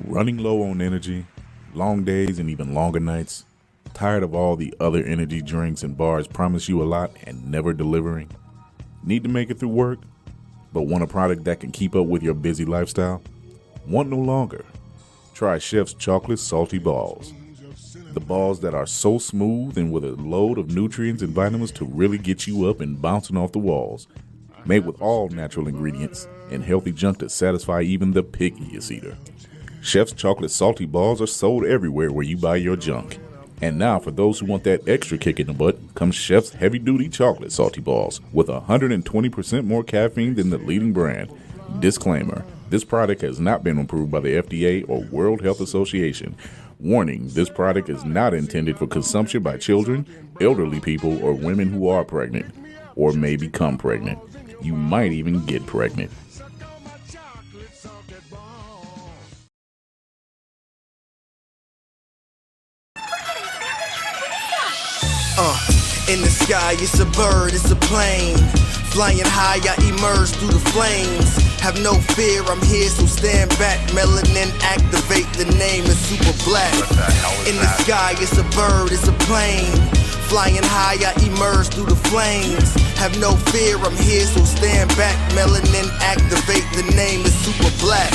Running low on energy, long days and even longer nights, tired of all the other energy drinks and bars promise you a lot and never delivering? Need to make it through work, but want a product that can keep up with your busy lifestyle? Want no longer? Try Chef's Chocolate Salty Balls. The balls that are so smooth and with a load of nutrients and vitamins to really get you up and bouncing off the walls. Made with all natural ingredients and healthy junk to satisfy even the pickiest eater. Chef's Chocolate Salty Balls are sold everywhere where you buy your junk. And now for those who want that extra kick in the butt, comes Chef's Heavy Duty Chocolate Salty Balls with 120% more caffeine than the leading brand. Disclaimer, this product has not been approved by the FDA or World Health Association. Warning, this product is not intended for consumption by children, elderly people, or women who are pregnant, or may become pregnant. You might even get pregnant. In the sky, it's a bird, it's a plane. Flying high, I emerge through the flames. Have no fear, I'm here, so stand back. Melanin activate, the name is super black. In the sky, it's a bird, it's a plane. Flying high, I emerge through the flames. Have no fear, I'm here, so stand back. Melanin activate, the name is super black.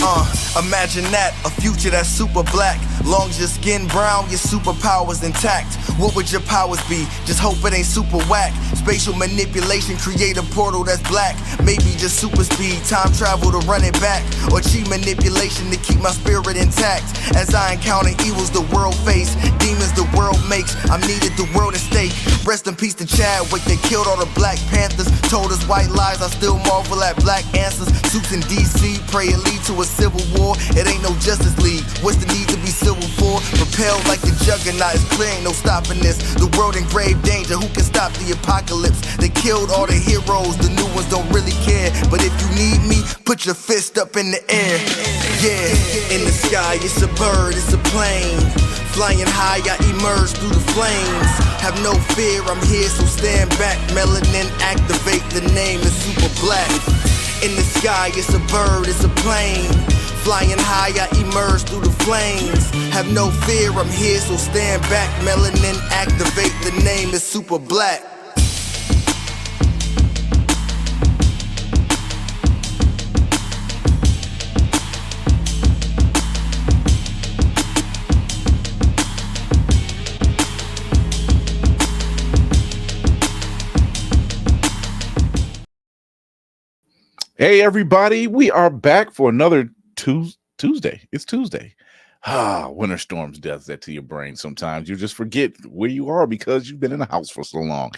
Imagine that, a future that's super black. Long as your skin brown, your superpowers intact. What would your powers be? Just hope it ain't super whack. Spatial manipulation, create a portal that's black. Maybe just super speed, time travel to run it back. Or chi manipulation to keep my spirit intact. As I encounter evils the world face, demons the world makes, I'm needed the world at stake. Rest in peace to Chadwick, they killed all the Black Panthers. Told us white lies, I still marvel at black answers. Suits in DC, pray it lead to a civil war. It ain't no Justice League, what's the need to be civil for? Propelled like the juggernaut, it's clear ain't no stopping this. The world in grave danger, who can stop the apocalypse? They killed all the heroes, the new ones don't really care. But if you need me, put your fist up in the air. Yeah, in the sky, it's a bird, it's a plane. Flying high, I emerge through the flames. Have no fear, I'm here, so stand back. Melanin activate, the name is super black. In the sky, it's a bird, it's a plane. Flying high, I emerge through the flames. Have no fear, I'm here, so stand back. Melanin activate, the name is super black. Hey everybody, we are back for another Tuesday. It's Tuesday. Winter storms does that to your brain sometimes. You just forget where you are because you've been in the house for so long.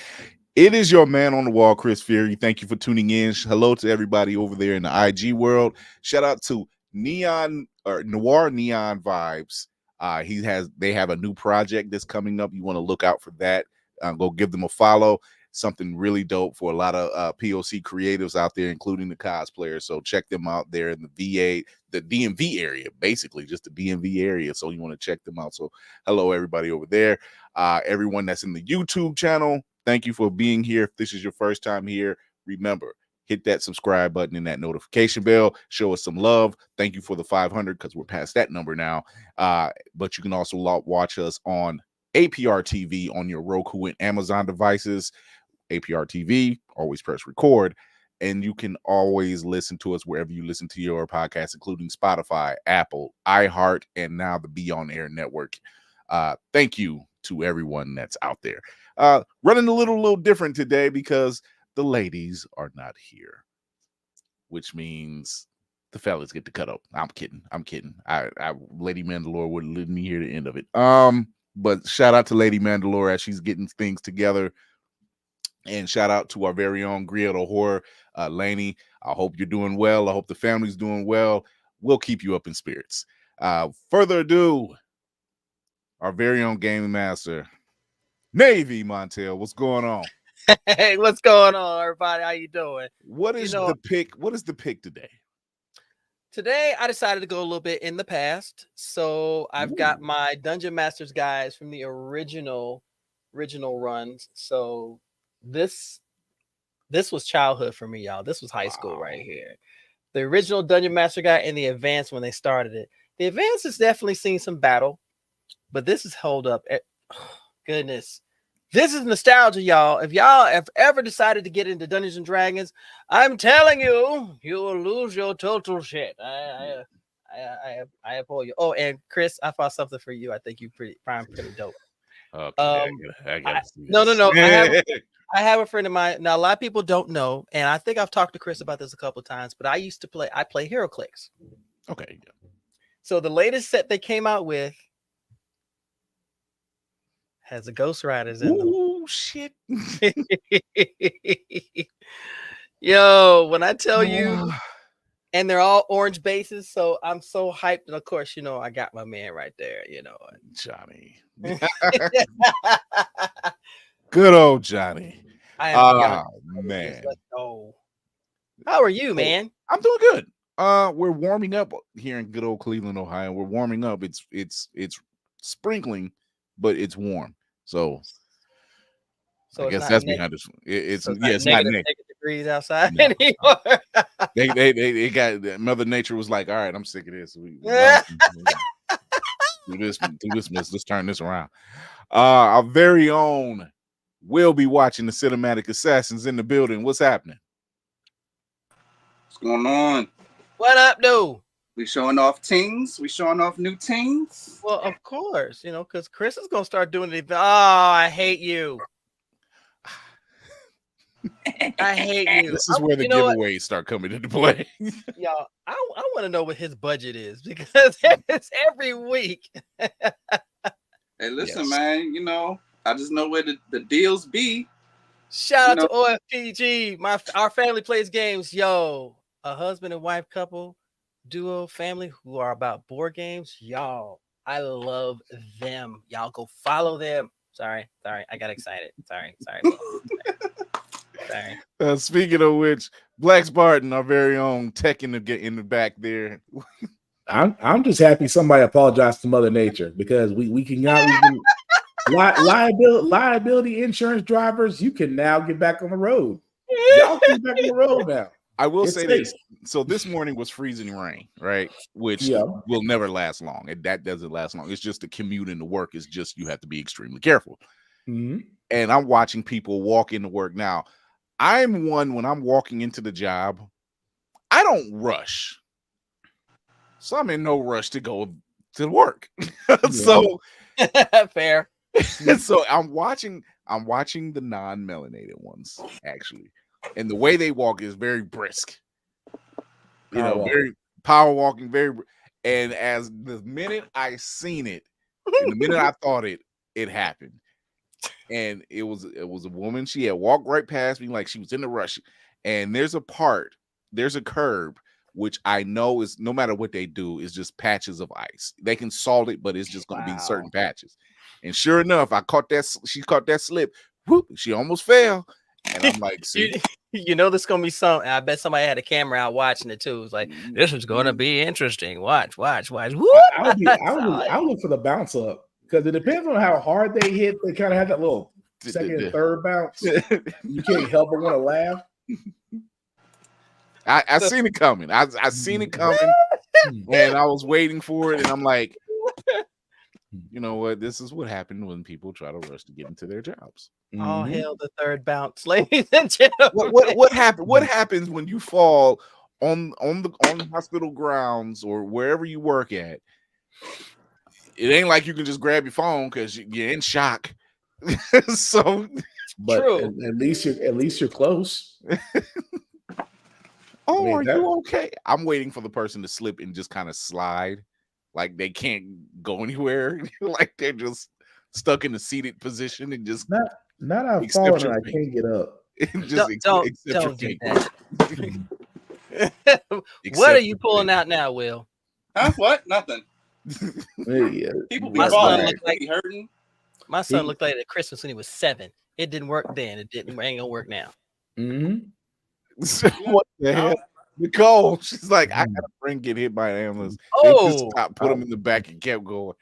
It is your man on the wall, Chris Fury. Thank you for tuning in. Hello to everybody over there in the IG world. Shout out to Noir Neon Vibes. They have a new project that's coming up. You want to look out for that. Go give them a follow. Something really dope for a lot of POC creatives out there, including the cosplayers. So check them out there in the DMV area, basically just the DMV area. So you want to check them out. So hello, everybody over there. Everyone that's in the YouTube channel, thank you for being here. If this is your first time here, remember, hit that subscribe button and that notification bell. Show us some love. Thank you for the 500 because we're past that number now. But you can also watch us on APR TV on your Roku and Amazon devices. APR TV, always press record, and you can always listen to us wherever you listen to your podcast, including Spotify, Apple, iHeart, and now the Be On Air network. Thank you to everyone that's out there. Running a little different today because the ladies are not here, which means the fellas get to cut up. I'm kidding. Lady Mandalore wouldn't let me hear the end of it. But shout out to Lady Mandalore as she's getting things together. And shout out to our very own Griot of Horror, Lainey. I hope you're doing well. I hope the family's doing well. We'll keep you up in spirits. Further ado, our very own game master, Navy Montel. What's going on? Hey, what's going on, everybody? How you doing? What is the pick? What is the pick today? Today, I decided to go a little bit in the past. So I've got my Dungeon Masters guys from the original runs. So this This was childhood for me, y'all. This was high school right here. The original Dungeon Master guy and the Advanced when they started it. The Advanced has definitely seen some battle, but this is hold up. Goodness. This is nostalgia, y'all. If y'all have ever decided to get into Dungeons and Dragons, I'm telling you, you will lose your total shit. I applaud you. Oh, and Chris, I found something for you. I think you find pretty dope. Okay, I gotta see this. No. I have a friend of mine. Now, a lot of people don't know, and I think I've talked to Chris about this a couple of times, but I play HeroClix. Okay. So the latest set they came out with has a Ghost Riders in them. Oh shit. Yo, when I tell you, and they're all orange bases, so I'm so hyped. And of course, you know, I got my man right there, you know. Johnny. Good old Johnny. Man. Oh, how are you, man? I'm doing good. We're warming up here in good old Cleveland, Ohio. We're warming up. It's sprinkling, but it's warm. So I guess that's behind us. It's not negative degrees outside anymore. They got Mother Nature was like, all right, I'm sick of this. Do this. Let's turn this around. Our very own will be watching the Cinematic Assassins in the building. What's happening? What's going on? What up, dude? We showing off teams. We showing off new teams. Well, of course, you know, because Chris is gonna start doing it. Oh, I hate you. I hate you. This is where the giveaways start coming into play. Y'all, I want to know what his budget is because it's every week. Hey, listen, man. You know, I just know where the deals be. Shout out to OFPG. Our family plays games. Yo, a husband and wife couple, duo family who are about board games. Y'all, I love them. Y'all go follow them. Sorry, I got excited. Sorry. Speaking of which, Black Spartan, our very own tech in the back there. I'm just happy somebody apologized to Mother Nature because we can liability insurance drivers. You can now get back on the road. Y'all can get back on the road now. I will say this. So this morning was freezing rain, right? Which will never last long. That doesn't last long. It's just the commute into work is just you have to be extremely careful. Mm-hmm. And I'm watching people walk into work now. I'm one when I'm walking into the job, I don't rush. So I'm in no rush to go to work. So fair. So I'm watching the non-melanated ones actually. And the way they walk is very brisk. Very power walking, and as the minute I seen it, and the minute I thought it happened. And it was a woman. She had walked right past me like she was in a rush. And there's a curb, which I know is no matter what they do, is just patches of ice. They can salt it, but it's just going to be certain patches. And sure enough, she caught that slip. Whoop, she almost fell. And I'm like, see, you know, this gonna be something. I bet somebody had a camera out watching it too. It's like, this is gonna be interesting. Watch. I would look for the bounce up. Because it depends on how hard they hit. They kind of have that little second and third bounce. You can't help but want to laugh. I seen it coming. I seen it coming, and I was waiting for it. And I'm like, you know what? This is what happened when people try to rush to get into their jobs. All hail the third bounce, ladies and gentlemen. What happened? What happens when you fall on the hospital grounds or wherever you work at? It ain't like you can just grab your phone because you're in shock. So, but at least you're close. Are you okay? I'm waiting for the person to slip and just kind of slide, like they can't go anywhere, like they're just stuck in a seated position and just not I've fallen and I can't get up. Don't do that. What are you pulling out now, Will? Huh? What? Nothing. People be falling, like hurting. My son looked like it at Christmas when he was 7. It didn't work then. It ain't gonna work now. What the hell? Nicole, she's like, I got a friend get hit by an ambulance. They just stopped, put him in the back, and kept going.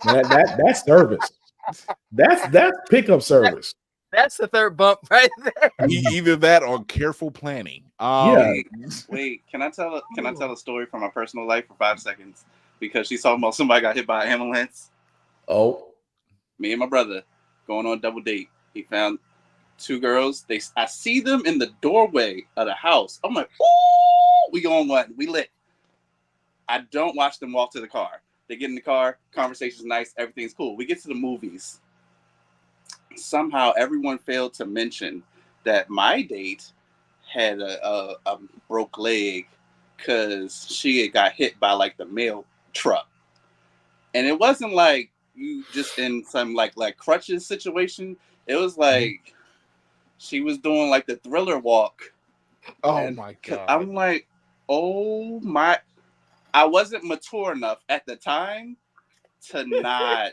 That's service. That's pickup service. That's the third bump right there. Either that or careful planning. Wait, can I tell a story from my personal life for 5 seconds? Because she's talking about somebody got hit by an ambulance. Oh, me and my brother going on a double date. He found 2 girls. I see them in the doorway of the house. I'm like, ooh, we going one. We lit. I don't watch them walk to the car. They get in the car. Conversation's nice. Everything's cool. We get to the movies. Somehow everyone failed to mention that my date had a broke leg because she had got hit by like the mail truck. And it wasn't like you just in some like crutches situation. It was like she was doing like the Thriller walk. Oh my God. I'm like, oh my. I wasn't mature enough at the time to not.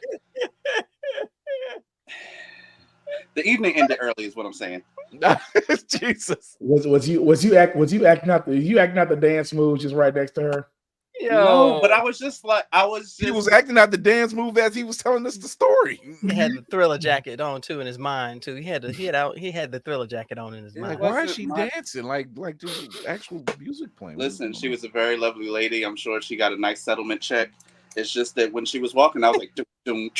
The evening ended early is what I'm saying. Jesus. Was you acting out the dance moves just right next to her? Yo. No, but I was just like, he was acting out the dance move as he was telling us the story. He had the Thriller jacket on too in his mind too. He had the Thriller jacket on in his mind. Like, why is she dancing? Like just actual music playing. Listen, she was a very lovely lady. I'm sure she got a nice settlement check. It's just that when she was walking, I was like, Quincy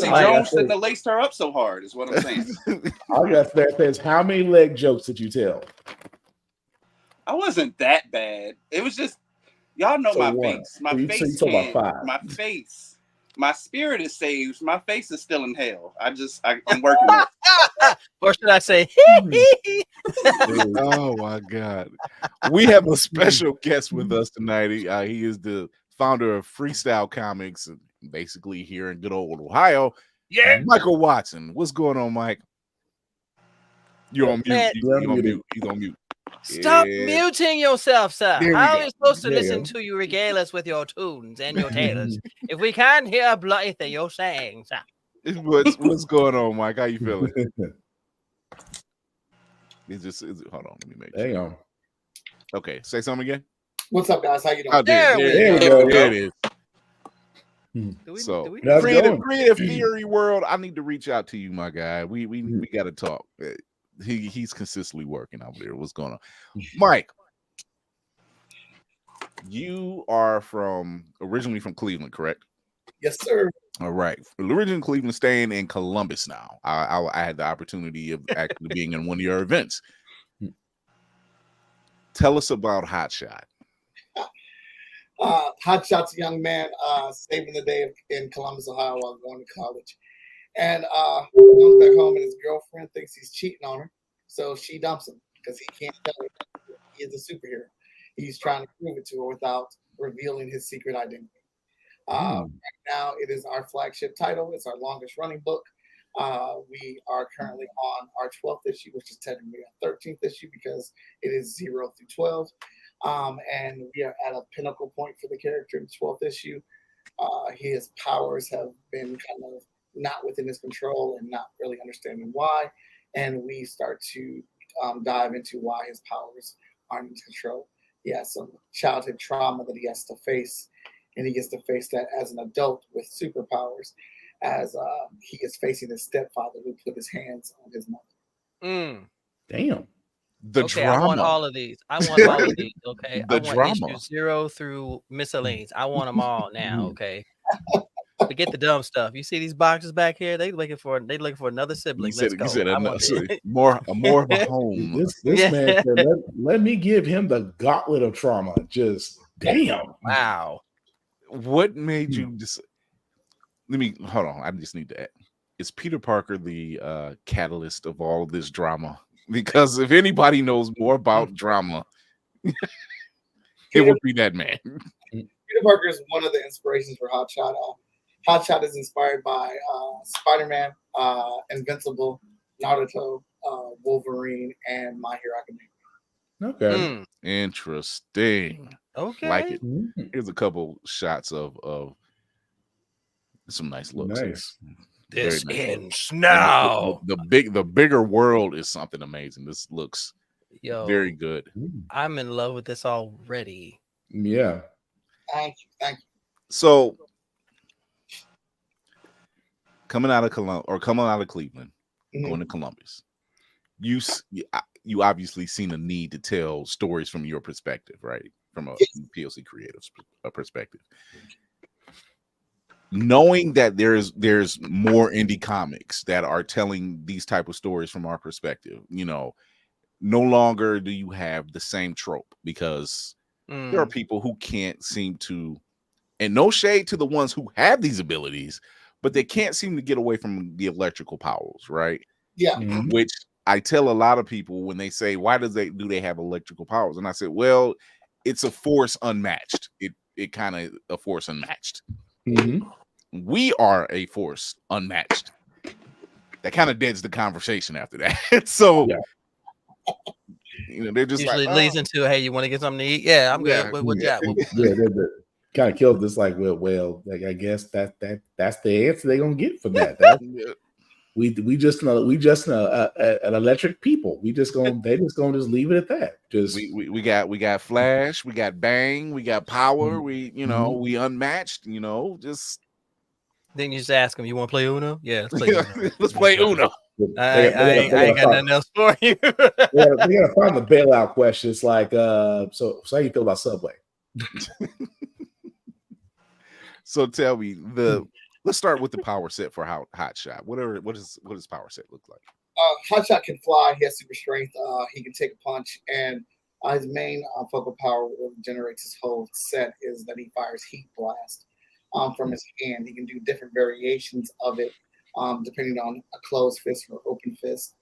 Jones shouldn't have laced her up so hard, is what I'm saying. All you got to say is, how many leg jokes did you tell? I wasn't that bad. It was just, y'all know my face. My face. My face. My spirit is saved. My face is still in hell. I'm working on it. Or should I say, oh my God. We have a special guest with us tonight. He is the founder of Freestyle Comics, basically here in good old Ohio. Yeah. Michael Watson. What's going on, Mike? You're on mute. He's on mute. Stop muting yourself, sir. How are you supposed to listen to you regale us with your tunes and your tales if we can't hear a bloody thing you're saying, sir? What's going on, Mike? How you feeling? Hold on, let me make sure. Hang on. Okay, say something again. What's up, guys? How you doing? Oh, there it is. Creative theory world, I need to reach out to you, my guy. We got to talk. He's consistently working out there. What's going on, Mike? You are originally from Cleveland, correct? Yes, sir. All right. Originally Cleveland, staying in Columbus now. I had the opportunity of actually being in one of your events. Tell us about Hot Shot. Hot Shot's a young man saving the day in Columbus, Ohio while going to college. And comes back home and his girlfriend thinks he's cheating on her. So she dumps him because he can't tell her he is a superhero. He's trying to prove it to her without revealing his secret identity. Right now, it is our flagship title. It's our longest running book. We are currently on our 12th issue, which is technically our 13th issue because it is 0 through 12. And we are at a pinnacle point for the character in the 12th issue. His powers have been kind of not within his control and not really understanding why. And we start to dive into why his powers aren't in his control. He has some childhood trauma that he has to face, and he gets to face that as an adult with superpowers, as he is facing his stepfather who put his hands on his mother. Damn. Drama. I want all of these. Okay. The I want drama. issues 0 through miscellaneous. I want them all now. Okay. Forget the dumb stuff. You see these boxes back here? They looking for another sibling. You said more of a home. This man said, let me give him the gauntlet of trauma. Just damn. Wow. What made you just hold on. I just need to add. Is Peter Parker the catalyst of all this drama? Because if anybody knows more about drama, it would be that man. Peter Parker is one of the inspirations for Hot Shot. Hot Shot is inspired by Spider-Man, Invincible, Naruto, Wolverine, and My Hero Academia. Okay. Interesting. Okay. Like it. Here's a couple shots of some nice looks. Nice. This nice ends now. The bigger world is something amazing. This looks very good. I'm in love with this already. Yeah. Thank you. So coming out of Cleveland, going to Columbus. You obviously seen a need to tell stories from your perspective, right? From a PLC creative's perspective. Knowing that there's more indie comics that are telling these type of stories from our perspective, no longer do you have the same trope, because there are people who can't seem to, and no shade to the ones who have these abilities, but they can't seem to get away from the electrical powers, right? Yeah. Which I tell a lot of people when they say, why do they have electrical powers? And I said, well, it's a force unmatched. It kind of a force unmatched. We are a force unmatched. That kind of deads the conversation after that. So they're just usually like, leads into, hey, you want to get something to eat? Yeah, I'm good. What yeah, kind of kills this. Like, well, like, I guess that's the answer they're gonna get for that. We just an electric people. They just gonna leave it at that. Just we got Flash, we got Bang, we got Power. We we unmatched. Just then you just ask them, you want to play Uno? Yeah, let's play Uno. Let's play Uno. I ain't got nothing else for you. they gotta find the bailout question. It's like, so how you feel about Subway? So tell me, let's start with the power set for Hot Shot. What does power set look like? Hot Shot can fly. He has super strength. He can take a punch, and his main focal power that generates his whole set is that he fires heat blast from his hand. He can do different variations of it depending on a closed fist or open fist.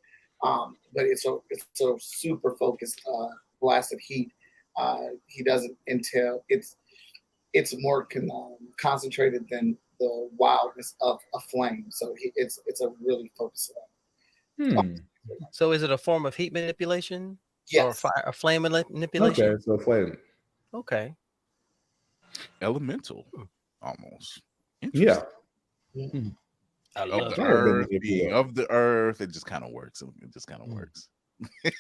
But it's a super focused blast of heat. He doesn't entail it's more concentrated than the wildness of a flame. So it's a really focused one. So is it a form of heat manipulation? Yes. Or flame manipulation? Okay, so flame. Okay. Elemental, almost. Yeah. I love of the earth. It just kind of works.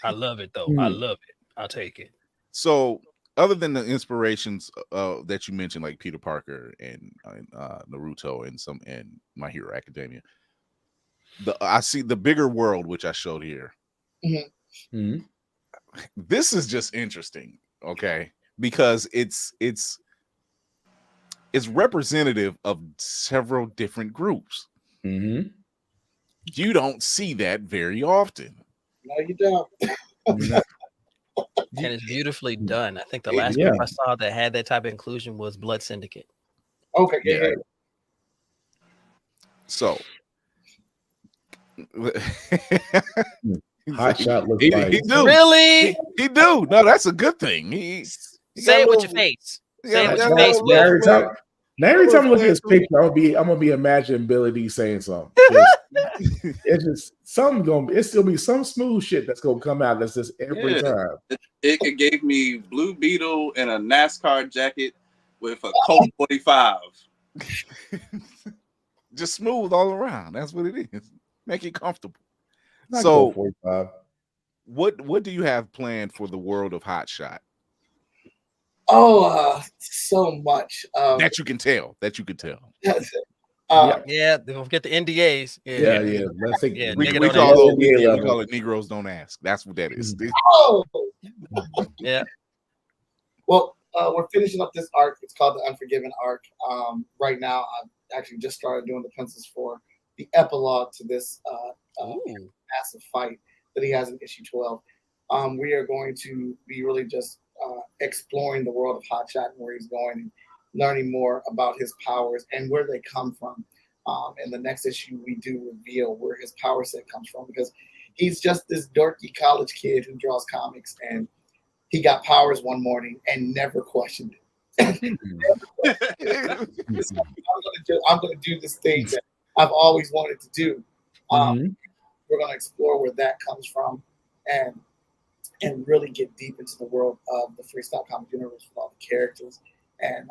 I love it though. I love it. I'll take it. So, other than the inspirations that you mentioned, like Peter Parker and Naruto and My Hero Academia, I see the bigger world, which I showed here. This is just interesting, okay? Because it's representative of several different groups. You don't see that very often. No, you don't. And it's beautifully done. I think the last group I saw that had that type of inclusion was Blood Syndicate. Okay. Yeah. So Hot Shot looks like he do. Really? He do. No, that's a good thing. He say it with your face. Say it with your face. Now every time I look at his picture, I'm gonna be imagining Billy D saying something. It's just it's still be some smooth shit that's gonna come out. That's just every time. It gave me Blue Beetle and a NASCAR jacket with a Colt 45. Just smooth all around. That's what it is. Make it comfortable. Not so, 45. What do you have planned for the world of Hot Shot? So much that you can tell. Yeah, don't forget the NDAs. Yeah. We call it Negroes Don't Ask. That's what that is. Yeah. Well, we're finishing up this arc. It's called the Unforgiven arc. Right now, I've actually just started doing the pencils for the epilogue to this massive fight that he has in issue 12. We are going to be really just exploring the world of Hot Shot and where he's going and learning more about his powers and where they come from. In the next issue, we do reveal where his power set comes from, because he's just this dorky college kid who draws comics, and he got powers one morning and never questioned it. I'm going to do this thing that I've always wanted to do. We're going to explore where that comes from and really get deep into the world of the freestyle comic universe with all the characters. And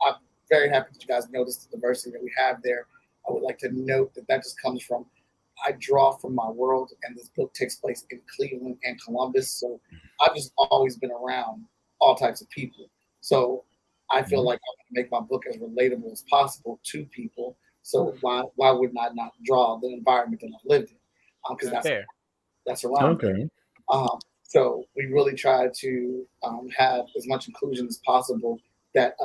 I'm very happy that you guys noticed the diversity that we have there. I would like to note that just comes from, I draw from my world, and this book takes place in Cleveland and Columbus. So I've just always been around all types of people. So I feel like I'm going to make my book as relatable as possible to people So why would I not draw the environment that I've lived in? Because Fair. that's around. Okay. So we really try to have as much inclusion as possible that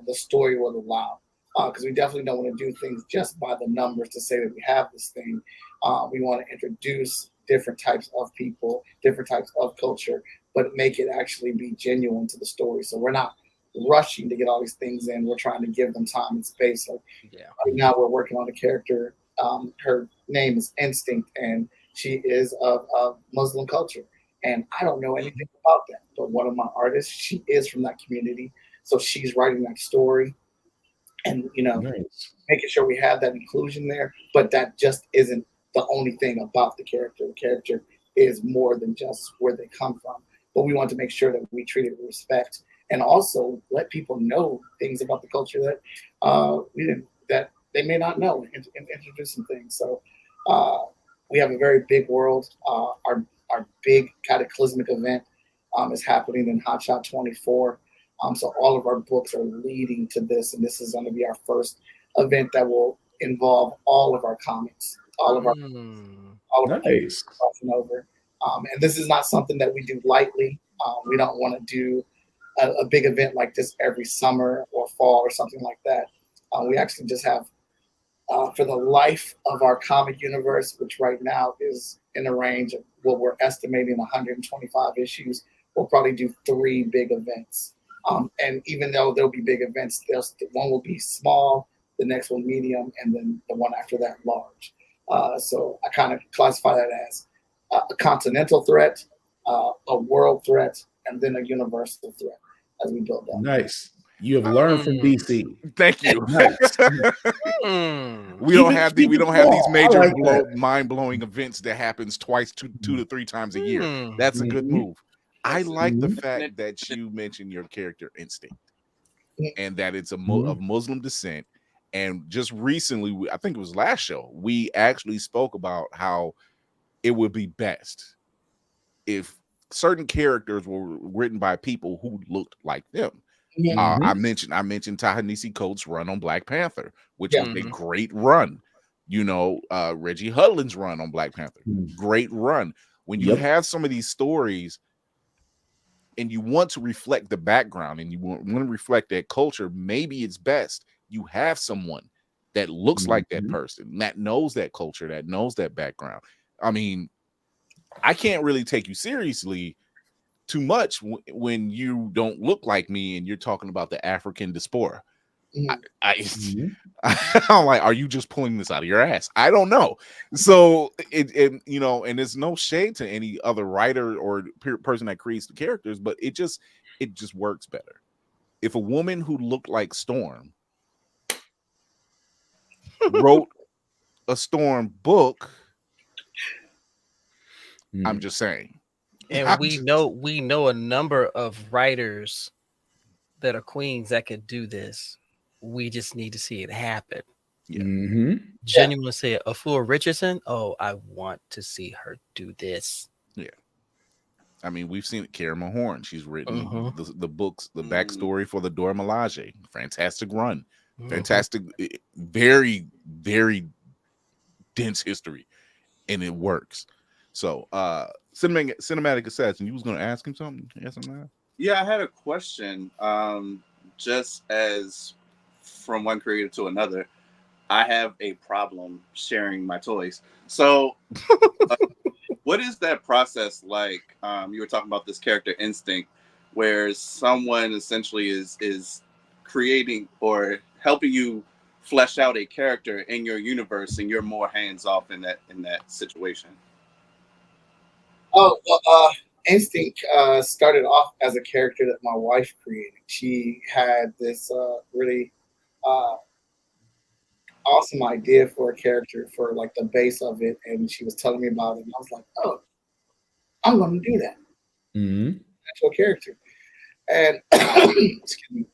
the story will allow. Because we definitely don't want to do things just by the numbers to say that we have this thing. We want to introduce different types of people, different types of culture, but make it actually be genuine to the story. So we're not rushing to get all these things in. We're trying to give them time and space. Like right now, we're working on a character. Her name is Instinct, and she is of Muslim culture. And I don't know anything about that. But one of my artists, she is from that community. So she's writing that story. And, Nice. making sure we have that inclusion there. But that just isn't the only thing about the character. The character is more than just where they come from. But we want to make sure that we treat it with respect and also let people know things about the culture that they may not know and introduce some things. So we have a very big world. Our big cataclysmic event is happening in Hotshot 24. So all of our books are leading to this, and this is going to be our first event that will involve all of our comics, all of our nice. crossing over. And this is not something that we do lightly. We don't want to do a big event like this every summer or fall or something like that. We actually just have, for the life of our comic universe, which right now is in a range of what we're estimating 125 issues, we'll probably do 3 big events. And even though there'll be big events, one will be small, the next one medium, and then the one after that large. So I kind of classify that as a continental threat, a world threat, and then a universal threat as we build up. Nice. You have learned from DC. Thank you. Nice. We don't have these major mind-blowing events that happens twice, two to 3 times a year. That's a good move. I like the fact that you mentioned your character Instinct and that it's of Muslim descent. And just recently, I think it was last show, we actually spoke about how it would be best if certain characters were written by people who looked like them. I mentioned Ta-Nehisi Coates' run on Black Panther, which was a great run. Reggie Hudlin's run on Black Panther, great run. When you have some of these stories and you want to reflect the background and you want to reflect that culture, maybe it's best you have someone that looks like that person, that knows that culture, that knows that background. I mean, I can't really take you seriously too much when you don't look like me and you're talking about the African diaspora. I'm like, are you just pulling this out of your ass? I don't know. So and there's no shade to any other writer or person that creates the characters, but it just works better. If a woman who looked like Storm wrote a Storm book, I'm just saying. And we know a number of writers that are queens that could do this. We just need to see it happen. Genuinely say it. Afua Richardson. Oh, I want to see her do this. Yeah. I mean, we've seen it. Kara Mahorn. She's written the books, the backstory for the Dora Milaje. Fantastic run. Fantastic, very, very dense history. And it works. So cinematic assassin, you was going to ask him something? Yeah, I had a question. Just as from one creator to another, I have a problem sharing my toys. So what is that process like? You were talking about this character Instinct, where someone essentially is creating or helping you flesh out a character in your universe, and you're more hands off in that situation. Instinct started off as a character that my wife created. She had this really awesome idea for a character for like the base of it, and she was telling me about it, and I was like, "Oh, I'm going to do that." Actual character, and excuse me,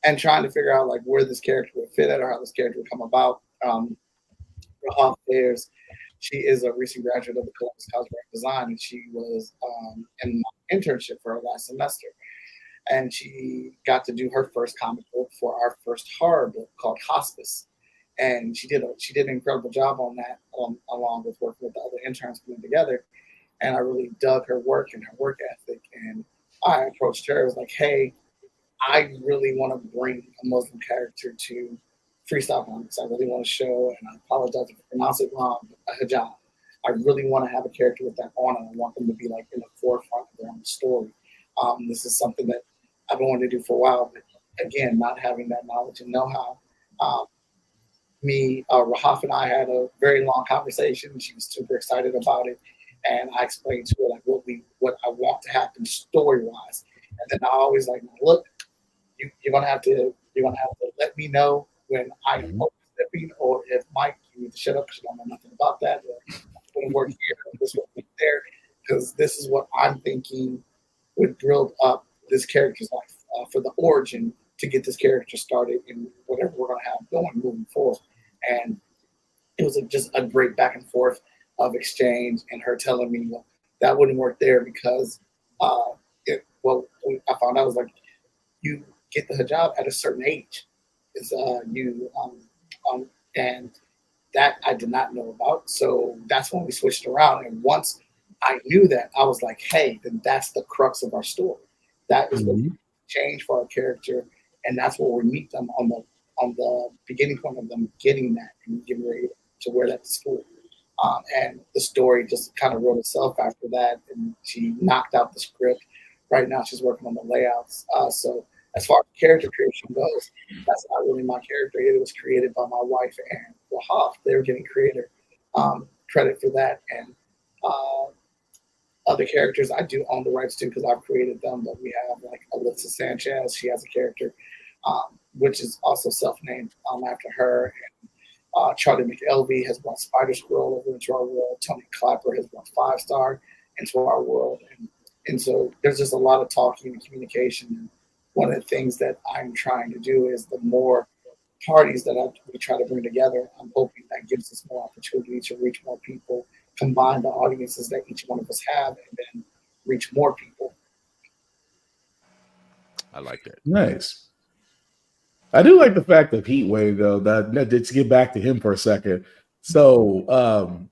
and trying to figure out like where this character would fit at or how this character would come about. Rahaf Fairs, she is a recent graduate of the Columbus College of Design, and she was in my internship for her last semester. And she got to do her first comic book for our first horror book called Hospice. and she did an incredible job on that, along with working with the other interns putting together. And I really dug her work and her work ethic. And I approached her. I was like, hey, I really want to bring a Muslim character to Freestyle Comics. I really want to show, and I apologize if I pronounce it wrong, but a hijab. I really want to have a character with that on, and I want them to be like in the forefront of their own story. This is something that I've been wanting to do for a while, but again, not having that knowledge and know-how. Rahaf and I had a very long conversation. She was super excited about it, and I explained to her like what I want to happen story-wise. And then I always like, look, you're gonna have to let me know when I'm overstepping, or if Mike, you need to shut up because you don't know nothing about that. It's gonna work here, this will be there, because this is what I'm thinking would build up this character's life for the origin to get this character started in whatever we're gonna have going moving forward. And it was just a great back and forth of exchange, and her telling me, well, that wouldn't work there because I found out, I was like, you get the hijab at a certain age. And that I did not know about. So that's when we switched around. And once I knew that, I was like, hey, then that's the crux of our story. That is what we change for our character. And that's where we meet them on the beginning point of them getting that and getting ready to wear that to school. And the story just kind of wrote itself after that. And she knocked out the script. Right now, she's working on the layouts. So as far as character creation goes, that's not really my character. It was created by my wife and Rahaf. They were getting creator credit for that. And other characters, I do own the rights to because I've created them. But we have like Alyssa Sanchez. She has a character, which is also self-named after her. And Charlie McElvey has brought Spider Squirrel over into our world. Tony Clapper has brought 5-Star into our world. And so there's just a lot of talking and communication. And one of the things that I'm trying to do is the more parties that we try to bring together, I'm hoping that gives us more opportunity to reach more people, combine the audiences that each one of us have, and then reach more people. I like that. Nice. I do like the fact of Heat Wave, though. That to get back to him for a second. So,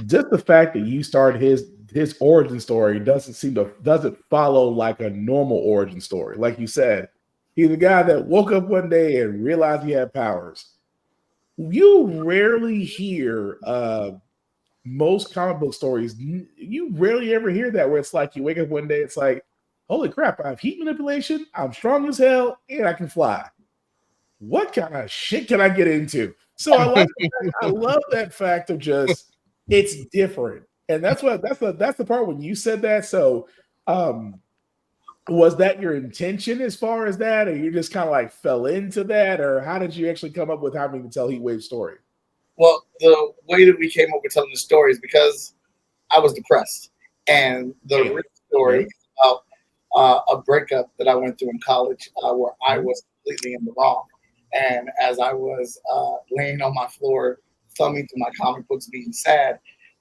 just the fact that you started his origin story doesn't follow like a normal origin story. Like you said, he's a guy that woke up one day and realized he had powers. You rarely hear most comic book stories. You rarely ever hear that where it's like you wake up one day, it's like, holy crap, I have heat manipulation, I'm strong as hell, and I can fly. What kind of shit can I get into? So I love that fact of just it's different. And that's the part when you said that. So was that your intention as far as that, or you just kind of like fell into that, or how did you actually come up with having to tell Heatwave's story? Well, the way that we came up with telling the story is because I was depressed, and the real story is about a breakup that I went through in college where I was completely in the wrong. And as I was laying on my floor, thumbing through my comic books, being sad,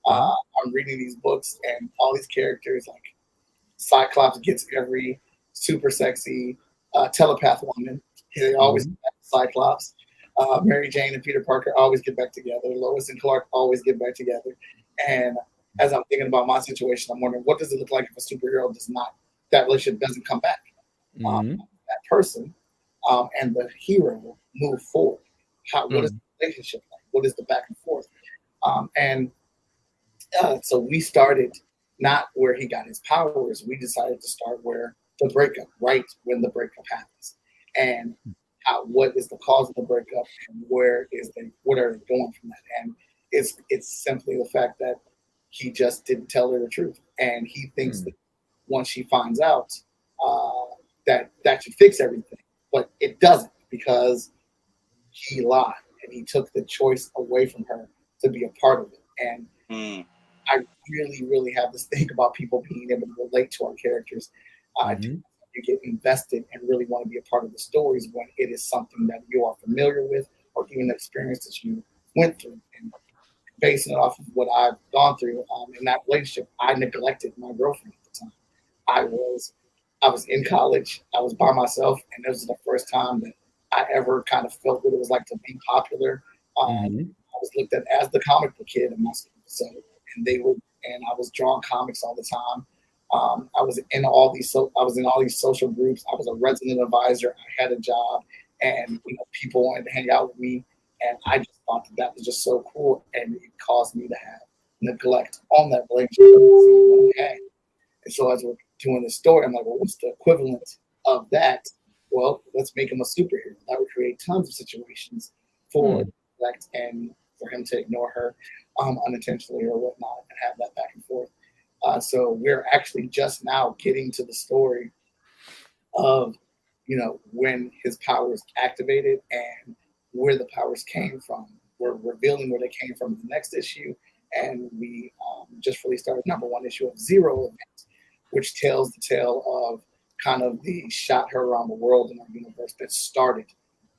I'm reading these books and all these characters, like Cyclops gets every super sexy telepath woman. They always get back to Cyclops. Mary Jane and Peter Parker always get back together. Lois and Clark always get back together. And as I'm thinking about my situation, I'm wondering, what does it look like if a superhero that relationship doesn't come back? That person and the hero move forward. What is the relationship like? What is the back and forth? So we started not where he got his powers. We decided to start where the breakup, right when the breakup happens, and what is the cause of the breakup, and what are they going from that? And it's simply the fact that he just didn't tell her the truth, and he thinks that once she finds out, that should fix everything, but it doesn't, because he lied and he took the choice away from her to be a part of it. And I really, really have this thing about people being able to relate to our characters. You get invested and really want to be a part of the stories when it is something that you are familiar with, or even the experiences you went through. And basing it off of what I've gone through in that relationship, I neglected my girlfriend at the time. I was in college. I was by myself, and this was the first time that I ever kind of felt what it was like to be popular I was looked at as the comic book kid in my school, and I was drawing comics all the time. I was in all these social groups. I was a resident advisor. I had a job, and people wanted to hang out with me, and I just thought that was just so cool, and it caused me to have neglect on that relationship. And so as we're doing the story, I'm like, well, what's the equivalent of that? Well, let's make him a superhero. That would create tons of situations for neglect and for him to ignore her unintentionally or whatnot, and have that back and forth. So we're actually just now getting to the story of, when his powers activated and where the powers came from. We're revealing where they came from in the next issue. And we just released our #1 issue of Zero Event, which tells the tale of kind of the shot her around the world in our universe that started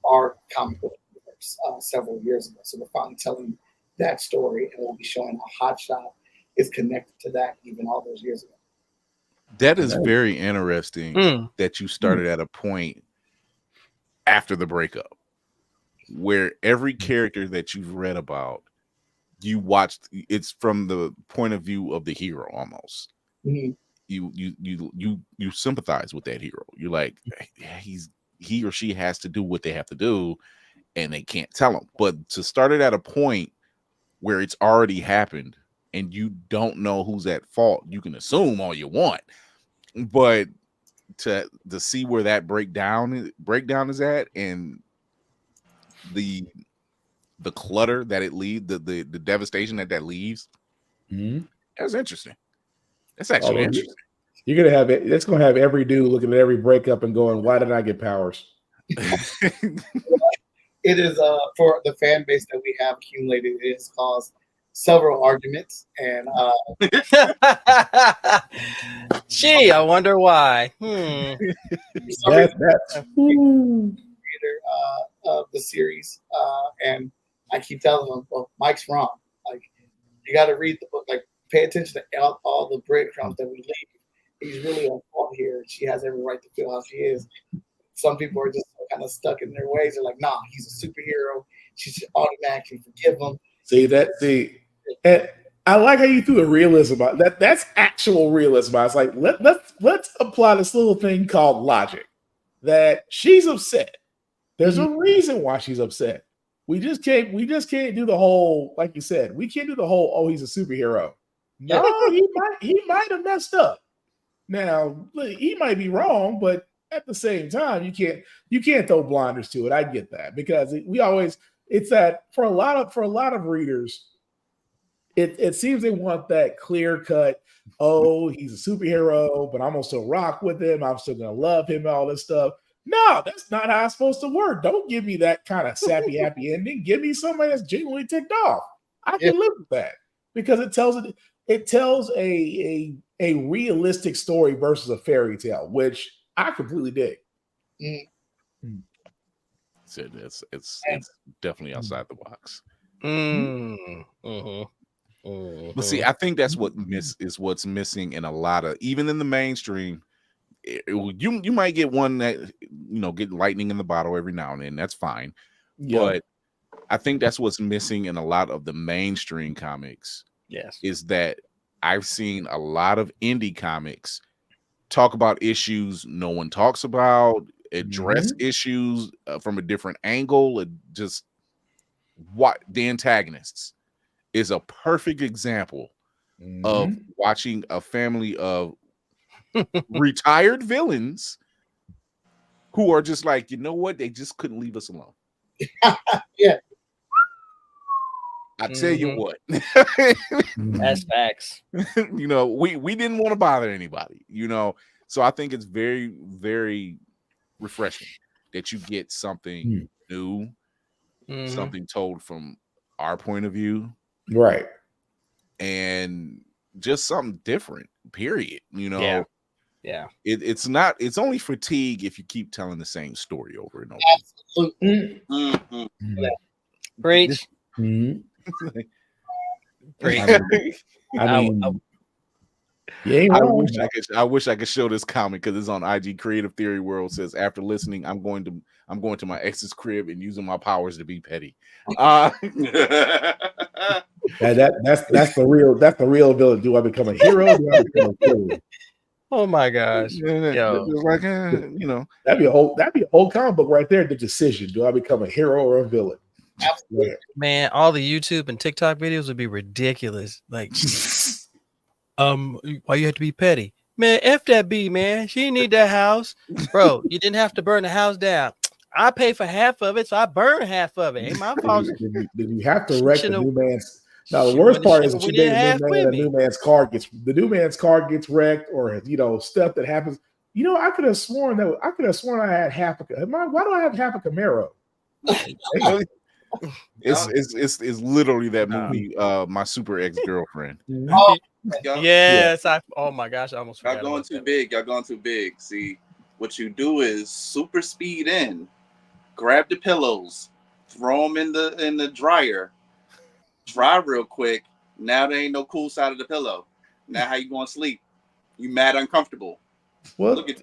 our comic book universe several years ago. So we're finally telling that story, and we'll be showing how Hotshot is connected to that even all those years ago. That is very interesting that you started at a point after the breakup where every character that you've read about, you watched, it's from the point of view of the hero almost. You sympathize with that hero. You're like, he or she has to do what they have to do, and they can't tell them. But to start it at a point where it's already happened and you don't know who's at fault, you can assume all you want, but to see where that breakdown is at, and the clutter that it leaves, the devastation that leaves, that's interesting. That's actually interesting. You're gonna have it. It's gonna have every dude looking at every breakup and going, "Why did I get powers?" It is for the fan base that we have accumulated. It has caused several arguments, and gee, I wonder why. That's creator of the series, and I keep telling them, "Well, Mike's wrong. Like, you got to read the book. Like, pay attention to all the breadcrumbs that we leave. He's really on fault here. She has every right to feel how she is." Some people are just kind of stuck in their ways. They're like, "Nah, he's a superhero. She should automatically forgive him." And I like how you threw the realism out. That's actual realism. I was like, let's apply this little thing called logic. That she's upset. There's a reason why she's upset. We just can't do the whole, like you said, we can't do the whole, oh, he's a superhero. No, he might have messed up. Now, he might be wrong, but at the same time, you can't throw blinders to it. I get that, because it's that for a lot of readers, it seems they want that clear cut, oh, he's a superhero, but I'm gonna still rock with him. I'm still gonna love him, all this stuff. No, that's not how it's supposed to work. Don't give me that kind of sappy happy ending. Give me somebody that's genuinely ticked off. I can live with that, because it tells a realistic story versus a fairy tale, which I completely dig. It's definitely outside the box. But see, I think that's what's missing in a lot of, even in the mainstream. You might get one that get lightning in the bottle every now and then. That's fine. But I think that's what's missing in a lot of the mainstream comics. Yes, is that I've seen a lot of indie comics talk about issues no one talks about, address issues from a different angle, and just what the antagonists is a perfect example of watching a family of retired villains who are just like, you know what, they just couldn't leave us alone. I tell you what, that's facts. We didn't want to bother anybody, so I think it's very, very refreshing that you get something new, something told from our point of view, right, and just something different, period. It's only fatigue if you keep telling the same story over and over. Absolutely. Preach. I mean, You ain't I wrong. wish I could show this comic because it's on IG. Creative Theory World says after listening, I'm going to my ex's crib and using my powers to be petty. That's the real villain. Do I become a hero? Do I become a villain? Oh my gosh. Yo. Like, you know, that'd be a whole comic book right there. The decision: do I become a hero or a villain? Absolutely. Man, all the YouTube and TikTok videos would be ridiculous. Like, why you have to be petty? Man, F that B, man. She didn't need that house. Bro, you didn't have to burn the house down. I pay for half of it, so I burn half of it. Ain't my fault. Did you have to wreck the new man's? Now the she worst part is wouldn't that you went in date a half new man, with the me. new man's car gets wrecked, or stuff that happens. I could have sworn I had half a. Why do I have half a Camaro? It's literally that movie, My Super Ex-Girlfriend. Oh, Yes, oh my gosh, I almost Y'all forgot. going too big. Y'all going too big. See, what you do is super speed in, grab the pillows, throw them in the dryer, dry real quick. Now there ain't no cool side of the pillow. Now how you going to sleep? You mad uncomfortable. Well, Look at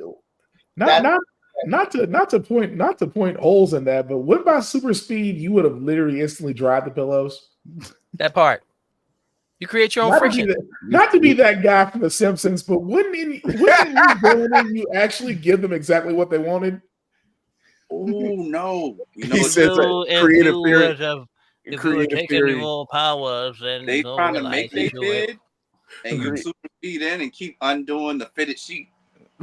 not to point holes in that, but what about super speed? You would have literally instantly dried the pillows. That part. You create your own friction. Not to be that guy from The Simpsons, but wouldn't you actually give them exactly what they wanted? Oh no! You know He what says creative theory. If Creative theory. more powers, and they trying to make they bid, and you super speed in and keep undoing the fitted sheet.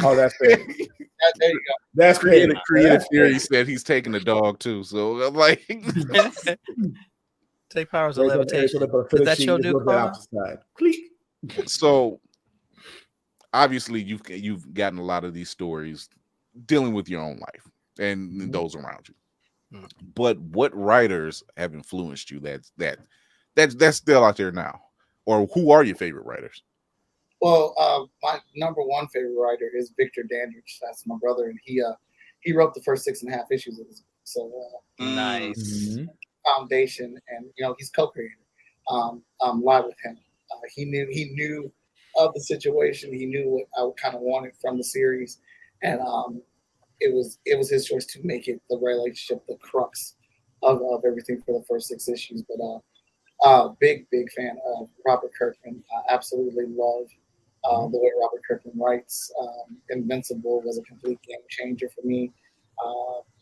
Oh, that's fair. there you go. That's Creative fair. theory said he's taking the dog too. So I'm like, take powers of levitation. Is that your new car? So obviously you've gotten a lot of these stories dealing with your own life and those around you. But what writers have influenced you that's still out there now? Or who are your favorite writers? Well, my number one favorite writer is Victor Dandridge. That's my brother, and he wrote the first 6.5 issues of this book. So nice foundation, and he's co-creator. Live with him. He knew of the situation. He knew what I kind of wanted from the series, and it was his choice to make it the relationship, the crux of everything for the first 6 issues. But big fan of Robert Kirkman. I absolutely love the way Robert Kirkman writes. Invincible was a complete game changer for me.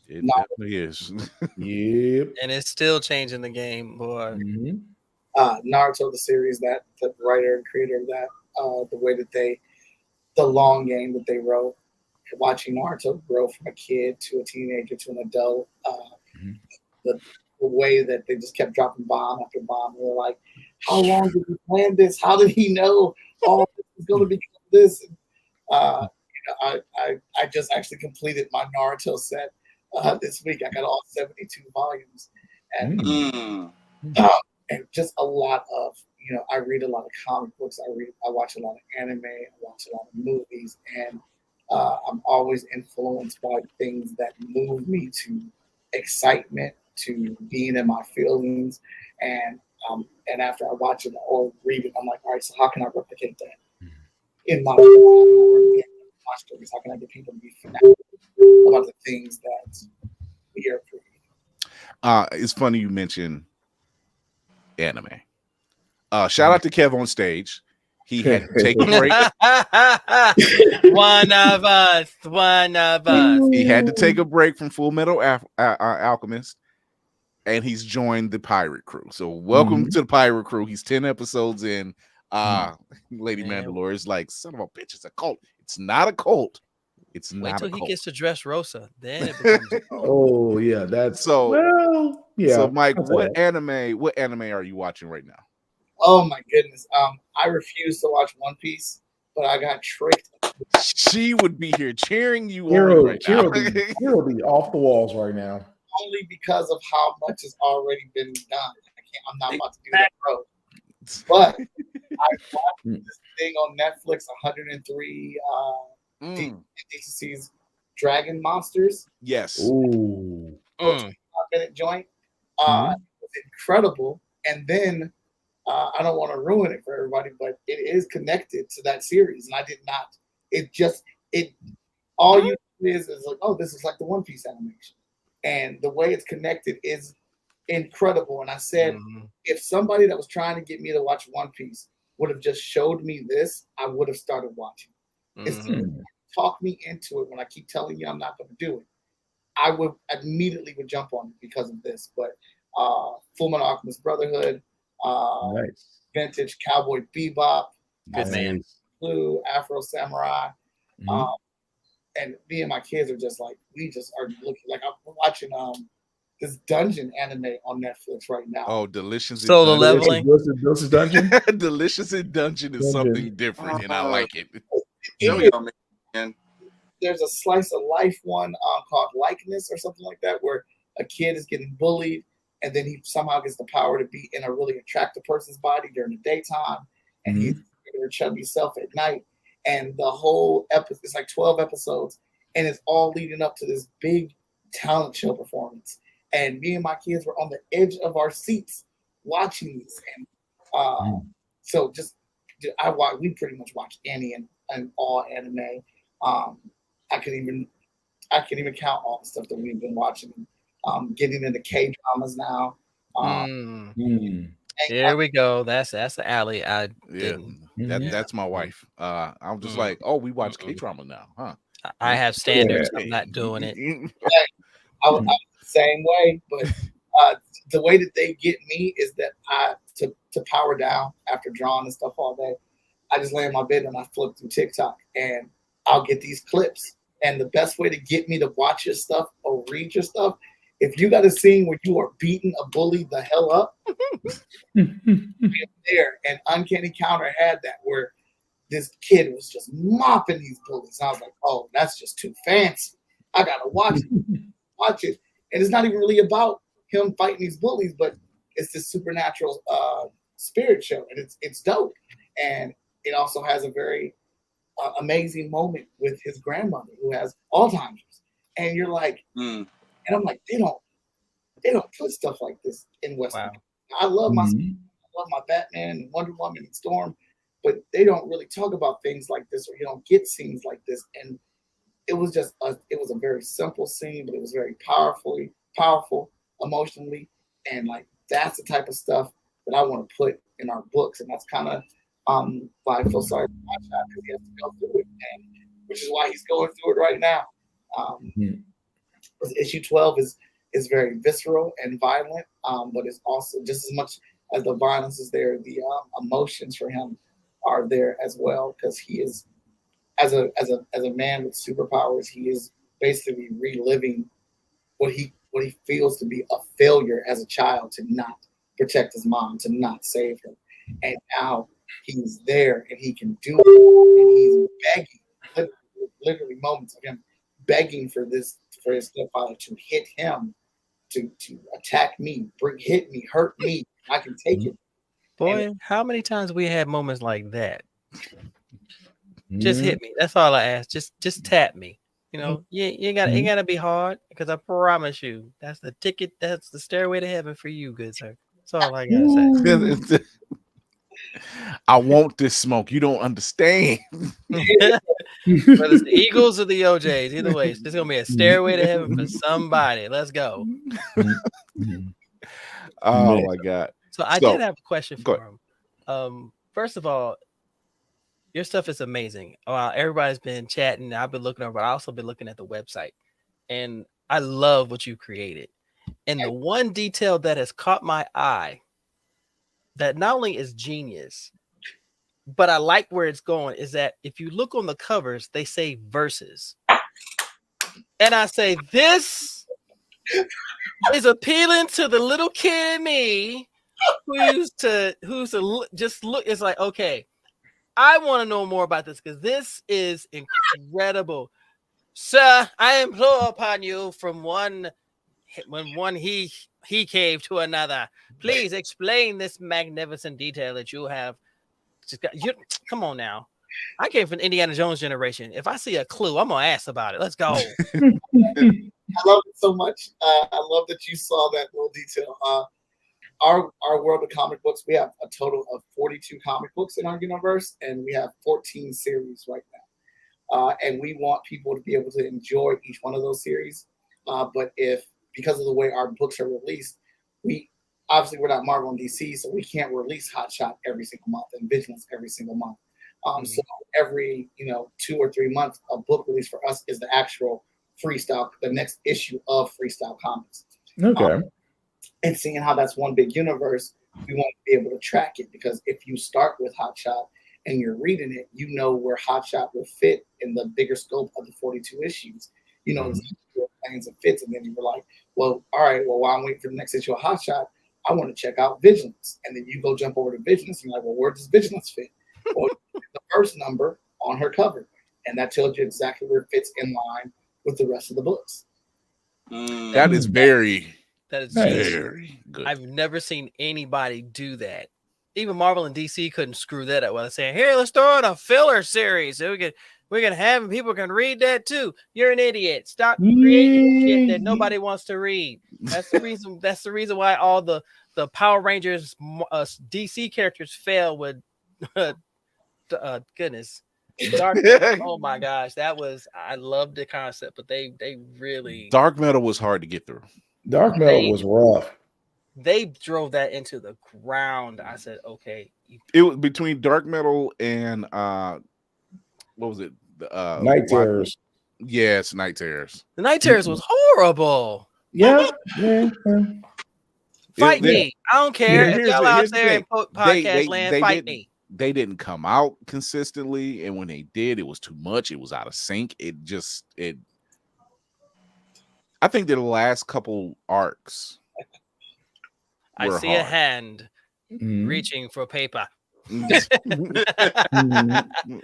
It definitely is. Yep. And it's still changing the game, boy. Naruto, the series, that the writer and creator of that, the way that the long game that they wrote, watching Naruto grow from a kid to a teenager to an adult, the way that they just kept dropping bomb after bomb. We were like, how long did he plan this? How did he know all this is going to become this? I just actually completed my Naruto set this week. I got all 72 volumes, and just a lot of I read a lot of comic books. I watch a lot of anime. I watch a lot of movies, and I'm always influenced by things that move me to excitement, to being in my feelings, and after I watch it or read it, I'm like, all right, so how can I replicate that in my stories? How can I get people to be fanatical about the things that we are creating? It's funny you mentioned anime. Shout out to Kev on stage. He had to take a break. One of us. He had to take a break from Full Metal Alchemist, and he's joined the pirate crew. So welcome to the pirate crew. He's 10 episodes in. Lady Mandalore is like, son of a bitch, it's a cult. It's not a cult. It's Wait not till a cult. he gets to dress Rosa. Then it becomes a cult. Oh yeah, that's so. Well, yeah. So Mike, what anime are you watching right now? Oh my goodness. I refuse to watch One Piece, but I got tricked. She would be here cheering you Hero, on right now. Hero be off the walls right now. Only because of how much has already been done. I'm not about to do that, bro. But I watched this thing on Netflix, 103 DCC's Dragon Monsters. Yes. Ooh. 5-minute joint. It was incredible. And then I don't want to ruin it for everybody, but it is connected to that series, and I did not. It all you do is like, oh, this is like the One Piece animation, and the way it's connected is incredible. And I said, if somebody that was trying to get me to watch One Piece would have just showed me this, I would have started watching. It's talk me into it when I keep telling you I'm not going to do it. I would immediately jump on it because of this. But Fullmetal Alchemist Brotherhood, Nice. Vintage Cowboy Bebop, Good man. Blue, Afro Samurai, and me and my kids are just like, we just are looking like I'm watching this dungeon anime on Netflix right now. Oh, Delicious Solo in Dungeon. leveling. Delicious Dungeon. Delicious in Dungeon is something different, and I like it. Show y'all, man. There's a slice of life one called Likeness or something like that, where a kid is getting bullied, and then he somehow gets the power to be in a really attractive person's body during the daytime, and he's their chubby self at night. And the whole episode, it's like 12 episodes, and it's all leading up to this big talent show performance. And me and my kids were on the edge of our seats watching these. And so we pretty much watch any and all anime. I can even count all the stuff that we've been watching. Getting into K dramas now. There we go. That's the alley. That's my wife. I'm just like, oh, we watch K drama now, huh? I have standards. I'm not doing it. I was the same way, but the way that they get me is that to power down after drawing and stuff all day, I just lay in my bed and I flip through TikTok and I'll get these clips. And the best way to get me to watch your stuff or read your stuff, if you got a scene where you are beating a bully the hell up, there. And Uncanny Counter had that where this kid was just mopping these bullies. And I was like, oh, that's just too fancy. I gotta watch it. And it's not even really about him fighting these bullies, but it's this supernatural spirit show, and it's dope. And it also has a very amazing moment with his grandmother who has Alzheimer's. And you're like, and I'm like, they don't put stuff like this in Western. Wow. I love my Batman and Wonder Woman and Storm, but they don't really talk about things like this, or you don't get scenes like this. And it was just it was a very simple scene, but it was very powerful emotionally, and like that's the type of stuff that I want to put in our books. And that's kind of why I feel sorry for my child, because he has to go through it, and which is why he's going through it right now. Issue 12 is very visceral and violent, but it's also just as much as the violence is there, the emotions for him are there as well, because he is as a man with superpowers, he is basically reliving what he feels to be a failure as a child to not protect his mom, to not save him, and now he's there and he can do it, and he's begging, literally moments of him begging for his stepfather to hit him, to attack me, hit me, hurt me. I can take it. Boy, how many times we had moments like that? Just hit me. That's all I ask. Just tap me. You know, you gotta be hard, because I promise you, that's the ticket. That's the stairway to heaven for you, good sir. That's all I gotta say. I want this smoke. You don't understand. Whether it's the Eagles or the OJs, either way, it's gonna be a stairway to heaven for somebody. Let's go. Oh my God. So I did have a question for him. First of all, your stuff is amazing. Everybody's been chatting. I've been looking over, but I also been looking at the website, and I love what you created. And the one detail that has caught my eye, that not only is genius, but I like where it's going, is that if you look on the covers, they say verses. And I say, this is appealing to the little kid in me who's to just look. It's like, okay, I want to know more about this, because this is incredible. Sir, I implore upon you, from one he cave to another, please explain this magnificent detail that you have. Come on now. I came from Indiana Jones generation. If I see a clue, I'm gonna ask about it. Let's go. I love it so much. I love that you saw that little detail. our world of comic books, we have a total of 42 comic books in our universe, and we have 14 series right now. And we want people to be able to enjoy each one of those series. But because of the way our books are released, we're not Marvel and DC, so we can't release Hot Shot every single month and Vigilance every single month. So every 2 or 3 months, a book release for us is the actual freestyle, the next issue of Freestyle Comics. Okay. And seeing how that's one big universe, we want to be able to track it, because if you start with Hot Shot and you're reading it, you know where Hot Shot will fit in the bigger scope of the 42 issues. You know exactly where it lands and fits, and then you were like, well, all right, well, while I'm waiting for the next issue of Hot Shot, I want to check out Vigilance. And then you go jump over to Vigilance, and you're like, well, where does Vigilance fit? Well, the first number on her cover, and that tells you exactly where it fits in line with the rest of the books. That is very good. I've never seen anybody do that. Even Marvel and DC couldn't screw that up. While they're saying, "Here, let's throw in a filler series so we can have and people can read that too." You're an idiot. Stop creating shit that nobody wants to read. That's the reason. That's the reason why all the Power Rangers DC characters fail with goodness. Dark oh my gosh, I loved the concept, but they really Dark Metal was hard to get through. Dark Metal was rough. They drove that into the ground. I said, okay. It was between Dark Metal and what was it? Night Terrors. Yes, Night Terrors. The Night Terrors was horrible. Yeah. Fight me. I don't care. If y'all out there in podcast land, fight me. They didn't come out consistently, and when they did, it was too much. It was out of sync. I think the last couple arcs. I see a hand reaching for paper.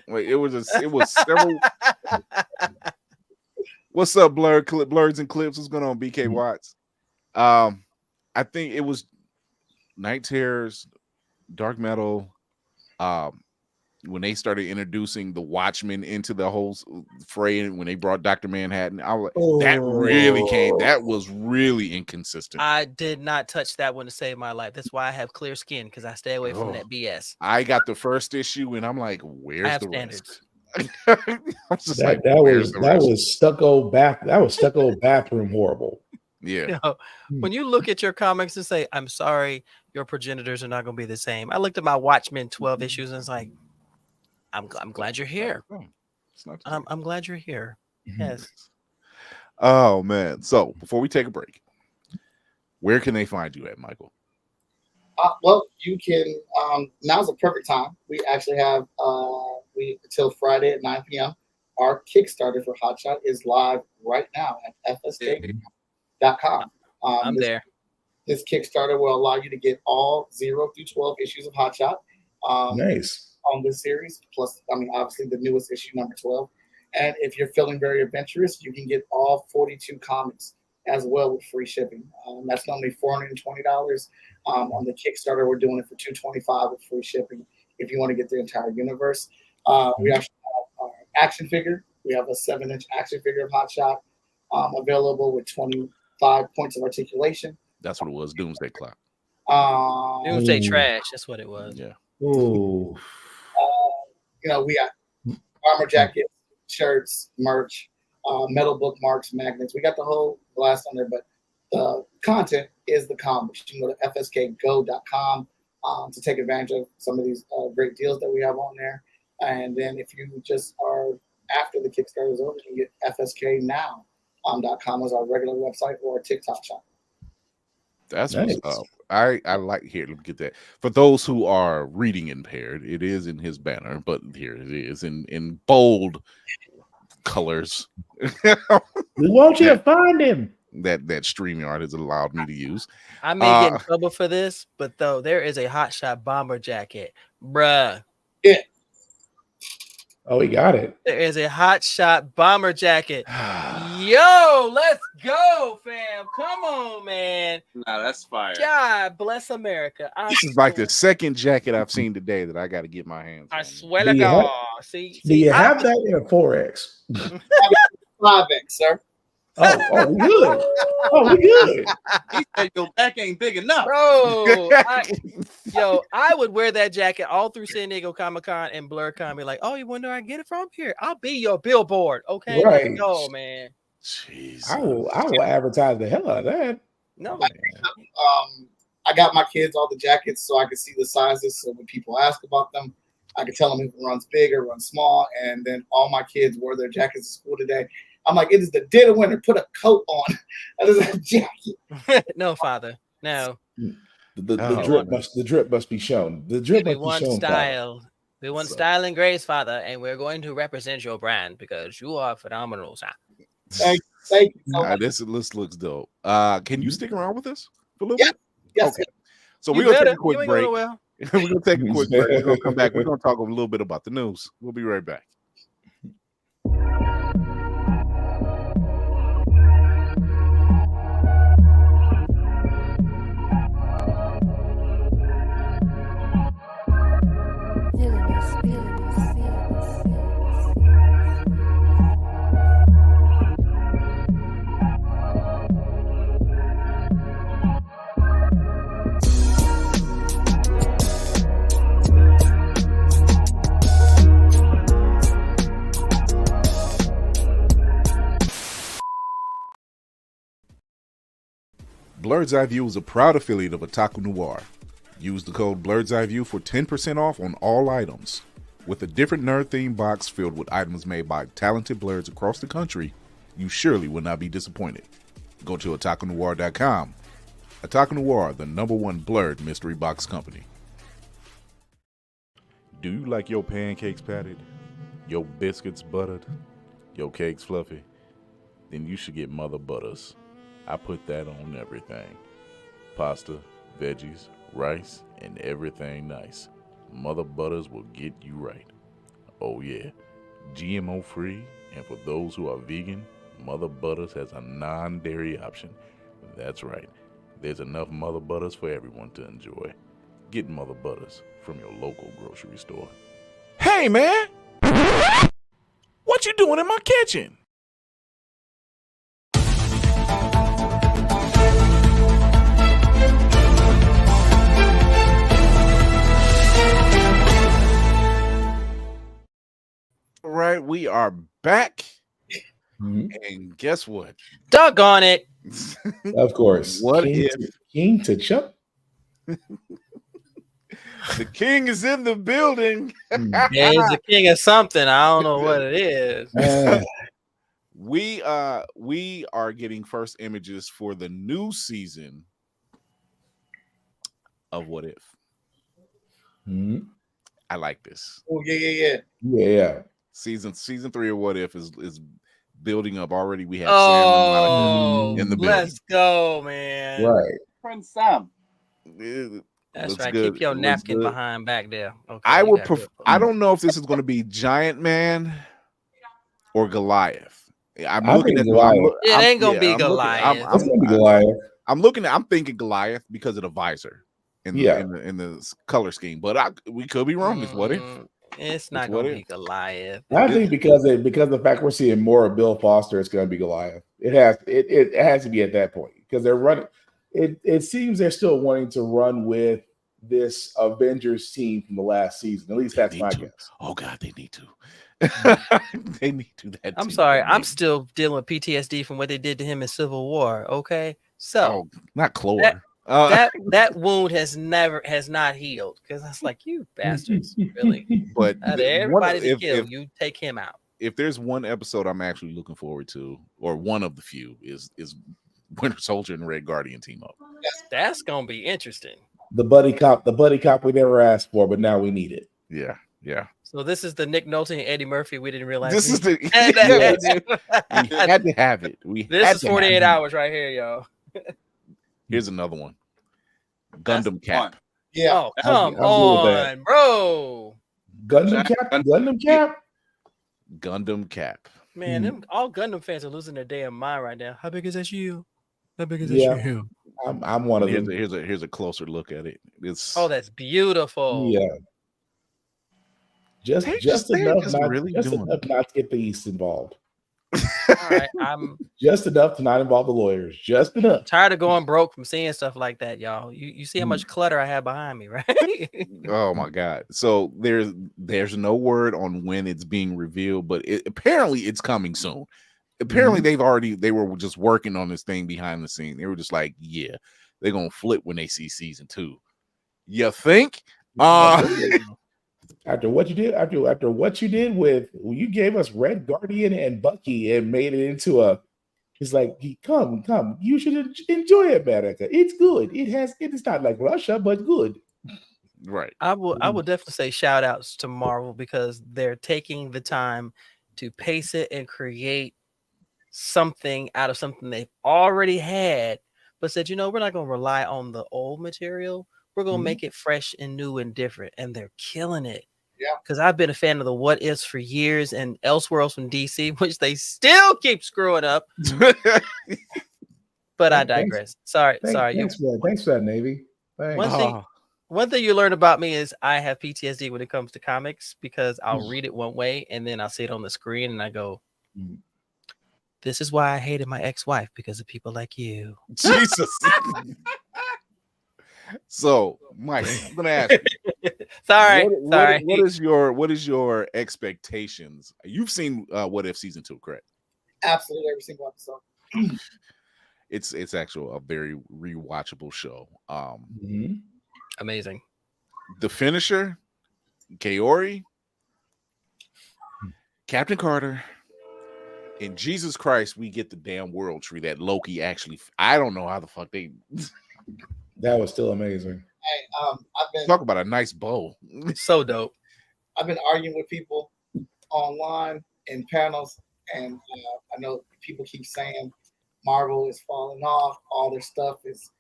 Wait, it was several. What's up, Blerd? Blerds and Clips. What's going on, BK Watts? I think it was Night Terrors, Dark Metal. When they started introducing the Watchmen into the whole fray, and when they brought Dr. Manhattan, I was like, that was really inconsistent. I did not touch that one to save my life. That's why I have clear skin, because I stay away from that BS. I got the first issue, and I'm like, where's the standards. rest? That was stucco bathroom horrible. Yeah. When you look at your comics and say, I'm sorry, your progenitors are not going to be the same. I looked at my Watchmen 12 issues and it's like, I'm glad you're here. I'm glad you're here. Yes. Oh man. So before we take a break, where can they find you at, Michael? Well, you can. Now's the perfect time. We actually have until Friday at 9 p.m. Our Kickstarter for Hot Shot is live right now at fsk.com. I'm there. This Kickstarter will allow you to get all 0 through 12 issues of Hot Shot. Nice. On this series, plus, obviously the newest issue, number 12. And if you're feeling very adventurous, you can get all 42 comics as well with free shipping. That's normally $420. On the Kickstarter, we're doing it for $225 with free shipping if you want to get the entire universe. We actually have our action figure. We have a 7-inch action figure of Hot Shot available with 25 points of articulation. That's what it was. Doomsday Clock. Doomsday Trash. That's what it was. Yeah. Ooh. We got armor jackets, shirts, merch, metal bookmarks, magnets. We got the whole blast on there, but the content is the comics. You can go to fskgo.com to take advantage of some of these great deals that we have on there. And then if you just are after the Kickstarter is over, you can get fsknow.com as our regular website or our TikTok shop. That's nice. What's up. I like here. Let me get that. For those who are reading impaired, it is in his banner, but here it is in bold colors. We want you to find him. That StreamYard has allowed me to use. I may get in trouble for this, but though there is a Hot Shot bomber jacket, bruh. Yeah. Oh, he got it. There is a Hot Shot bomber jacket. Yo, let's go, fam. Come on, man. Nah, that's fire. God bless America. This is like the second jacket I've seen today that I got to get my hands on. I swear to God. See, do you have that in a 4X? 5X, sir. Oh, we good. Oh, we good. He said your back ain't big enough. Bro, I would wear that jacket all through San Diego Comic-Con and BlerdCon. Be like, oh, you wonder where I get it from? Here, I'll be your billboard. Okay, Right. let's go, man. Jesus. I will advertise the hell out of that. No, I got my kids all the jackets so I can see the sizes. So when people ask about them, I can tell them if it runs big or runs small. And then all my kids wore their jackets to school today. I'm like, it is the dead of winter. Put a coat on. That is a jacket. no, Father, no. The drip must be shown. The drip We must be want shown. style. We want style and grace, Father, and we're going to represent your brand because you are phenomenal, sir. Thank you. So much. This looks dope. Can you stick around with us for a little bit? Yes. Okay. So we're gonna take a quick break. Well. We're gonna take a quick break. We're gonna come back. We're gonna talk a little bit about the news. We'll be right back. Blerd's Eye View is a proud affiliate of Otaku Noir. Use the code Blerd's Eye View for 10% off on all items. With a different nerd-themed box filled with items made by talented blerds across the country, you surely will not be disappointed. Go to otakunoir.com. Otaku Noir, the #1 Blerd mystery box company. Do you like your pancakes patted? Your biscuits buttered? Your cakes fluffy? Then you should get Mother Butters. I put that on everything. Pasta, veggies, rice, and everything nice. Mother Butters will get you right. Oh yeah, GMO free, and for those who are vegan, Mother Butters has a non-dairy option. That's right, there's enough Mother Butters for everyone to enjoy. Get Mother Butters from your local grocery store. Hey man! What you doing in my kitchen? Right, we are back, and guess what? Doggone it! Of course. What King to Chuck? The king is in the building? Yeah, he's the king of something. I don't know what it is. We are getting first images for the new season of What If. I like this. Oh yeah. Yeah. Season 3 of What If is building up already. We have Oh, Sam and Monica in the building. let's go, man. Right. Friend Sam. That's Looks right. good. Keep your Looks napkin good. behind back there. Okay. I you would got prefer. good. I don't know if this is going to be Giant Man or Goliath. I'm I looking think at Goliath. It ain't gonna be Goliath. It's gonna be Goliath. I'm thinking Goliath because of the visor in the color scheme. But we could be wrong. It's What If. It's not gonna be Goliath. I think because of the fact we're seeing more of Bill Foster, it's gonna be Goliath. It has to be at that point because they're running. It seems they're still wanting to run with this Avengers team from the last season. At least that's my guess. Oh God, they need to. They need to. I'm sorry. I'm still dealing with PTSD from what they did to him in Civil War. Okay, so not Clore. That wound has not healed because that's like, you bastards, really. But out of everybody to kill, you take him out. If there's one episode I'm actually looking forward to, or one of the few, is Winter Soldier and Red Guardian team up. That's gonna be interesting. The buddy cop we never asked for, but now we need it. Yeah. So this is the Nick Nolte and Eddie Murphy we didn't realize. This is the we had to have it. This is 48 hours right here, y'all. Here's another one. Gundam Cap. Yeah. Oh, come on, bro. Gundam Cap. Gundam Cap. Man, all Gundam fans are losing their damn mind right now. How big is that shield? How big is that shield? I'm one of them. Here's a closer look at it. That's beautiful. Yeah. Just enough not to get the East involved. All right, I'm Just enough to not involve the lawyers. Just enough. tired of going broke from seeing stuff like that, y'all. You see how much clutter I have behind me, right? Oh my god! So there's no word on when it's being revealed, but apparently it's coming soon. Apparently they were just working on this thing behind the scene. They were just like, yeah, they're gonna flip when they see season 2. You think? After what you did, after what you did with you gave us Red Guardian and Bucky and made it into a. It's like, come, you should enjoy America. It's good. It is not like Russia, but good. Right. I will definitely say shout outs to Marvel because they're taking the time to pace it and create something out of something they've already had, but said, we're not going to rely on the old material. We're going to make it fresh and new and different. And they're killing it. Yeah. Because I've been a fan of the What Ifs for years and Elseworlds from DC, which they still keep screwing up. But I digress. Sorry. Thanks for that, Navy. Thanks. One thing you learn about me is I have PTSD when it comes to comics because I'll read it one way and then I'll see it on the screen and I go, this is why I hated my ex-wife because of people like you. Jesus. So, Mike, I'm gonna ask you. Sorry. What is your expectations? You've seen What If season 2, correct? Absolutely every single episode. It's actually a very rewatchable show. Amazing. The finisher, Kaori, Captain Carter, and Jesus Christ, we get the damn world tree that Loki actually. I don't know how the fuck they. That was still amazing. Hey, I've been Talk about a nice bow. So dope. I've been arguing with people online in panels, and I know people keep saying Marvel is falling off. All their stuff it's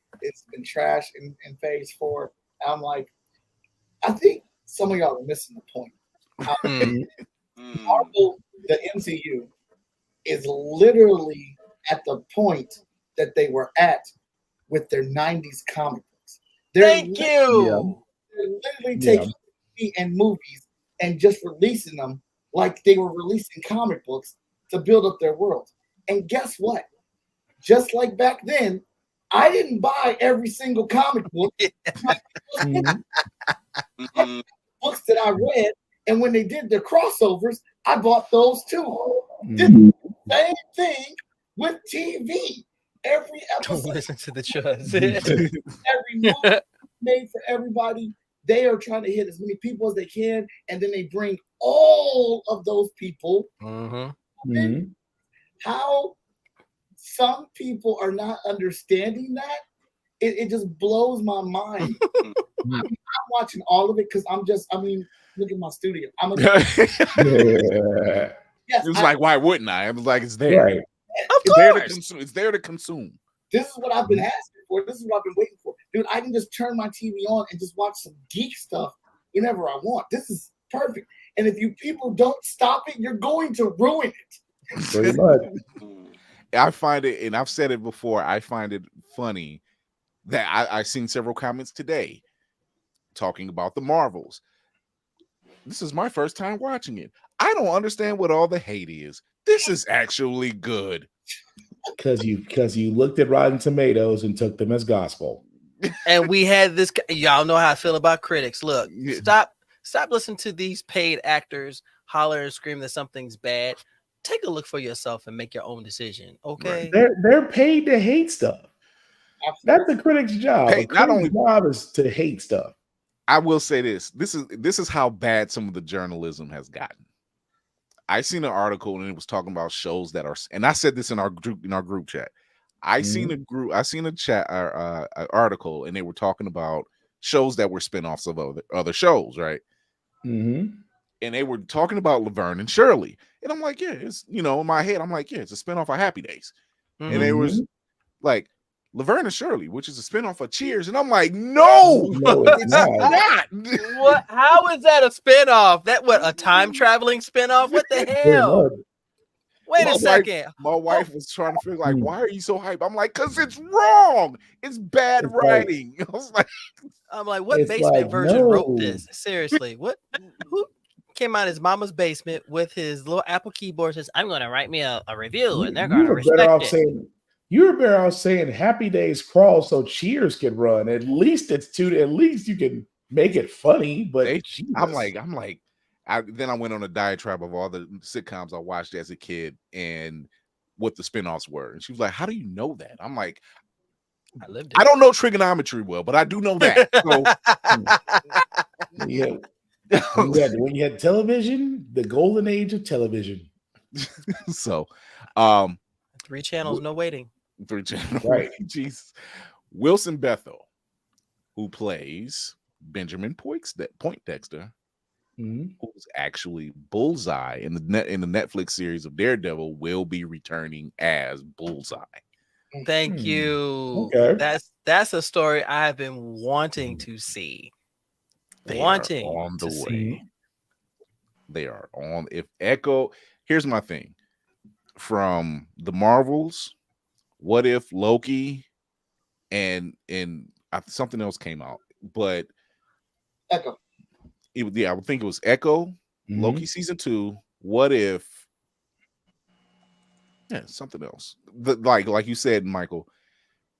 been trash in phase 4. And I'm like, I think some of y'all are missing the point. Marvel, the MCU, is literally at the point that they were at with their 90s comic books. Thank you. They're literally taking TV and movies and just releasing them like they were releasing comic books to build up their world. And guess what? Just like back then, I didn't buy every single comic book. Books that I read, and when they did their crossovers, I bought those too. This is the same thing with TV. Every episode, Don't listen to the chuzz. every movie made for everybody. They are trying to hit as many people as they can, and then they bring all of those people. How some people are not understanding that, it just blows my mind. I'm watching all of it because look at my studio. Yes, It was like, why wouldn't I? I was like, it's there. Right. It's there to consume. This is what I've been asking for. This is what I've been waiting for. Dude, I can just turn my TV on and just watch some geek stuff whenever I want. This is perfect. And if you people don't stop it, you're going to ruin it. Pretty much. I find it, and I've said it before, I find it funny that I've seen several comments today talking about the Marvels. This is my first time watching it. I don't understand what all the hate is. This is actually good. Because you looked at Rotten Tomatoes and took them as gospel. And we had this. Y'all know how I feel about critics. Look, stop listening to these paid actors holler and scream that something's bad. Take a look for yourself and make your own decision. Okay, they're paid to hate stuff. That's the critic's job. Hey, not only job is to hate stuff. I will say this. This is how bad some of the journalism has gotten. I seen an article and it was talking about shows that are, and I said this in our group chat. I seen a chat article and they were talking about shows that were spinoffs of other shows, right? And they were talking about Laverne and Shirley, and I'm like, yeah, it's in my head, I'm like, yeah, it's a spinoff of Happy Days, and they was like Laverne and Shirley, which is a spinoff of Cheers, and I'm like, no, it's not. What? How is that a spinoff? That a time traveling spinoff? What the hell? Wait a second. My wife was trying to figure like, why are you so hyped? I'm like, because it's wrong. It's bad writing. I was like, what basement version wrote this? Seriously, what? Who? came out of his mama's basement with his little Apple keyboard. Says, "I'm going to write me a review, and they're going to respect it." You were better off saying Happy Days Crawl so Cheers can run. At least it's two. At least you can make it funny. But I'm like, then I went on a diatribe of all the sitcoms I watched as a kid and what the spinoffs were. And she was like, "How do you know that?" I'm like, I lived it. I don't know trigonometry well, but I do know that. So, yeah. When you had television, the golden age of television. So 3 channels, no waiting. 3 channels, right? Jesus. Wilson Bethel, who plays Benjamin Poindexter, who's actually Bullseye in the Netflix series of Daredevil, will be returning as Bullseye. Thank you. Okay. That's a story I have been wanting to see. They are on the way. They are on. If Echo, here's my thing. From the Marvels, what if Loki and something else came out, but Echo. I would think it was Echo, Loki season 2. What if something else? Like you said, Michael,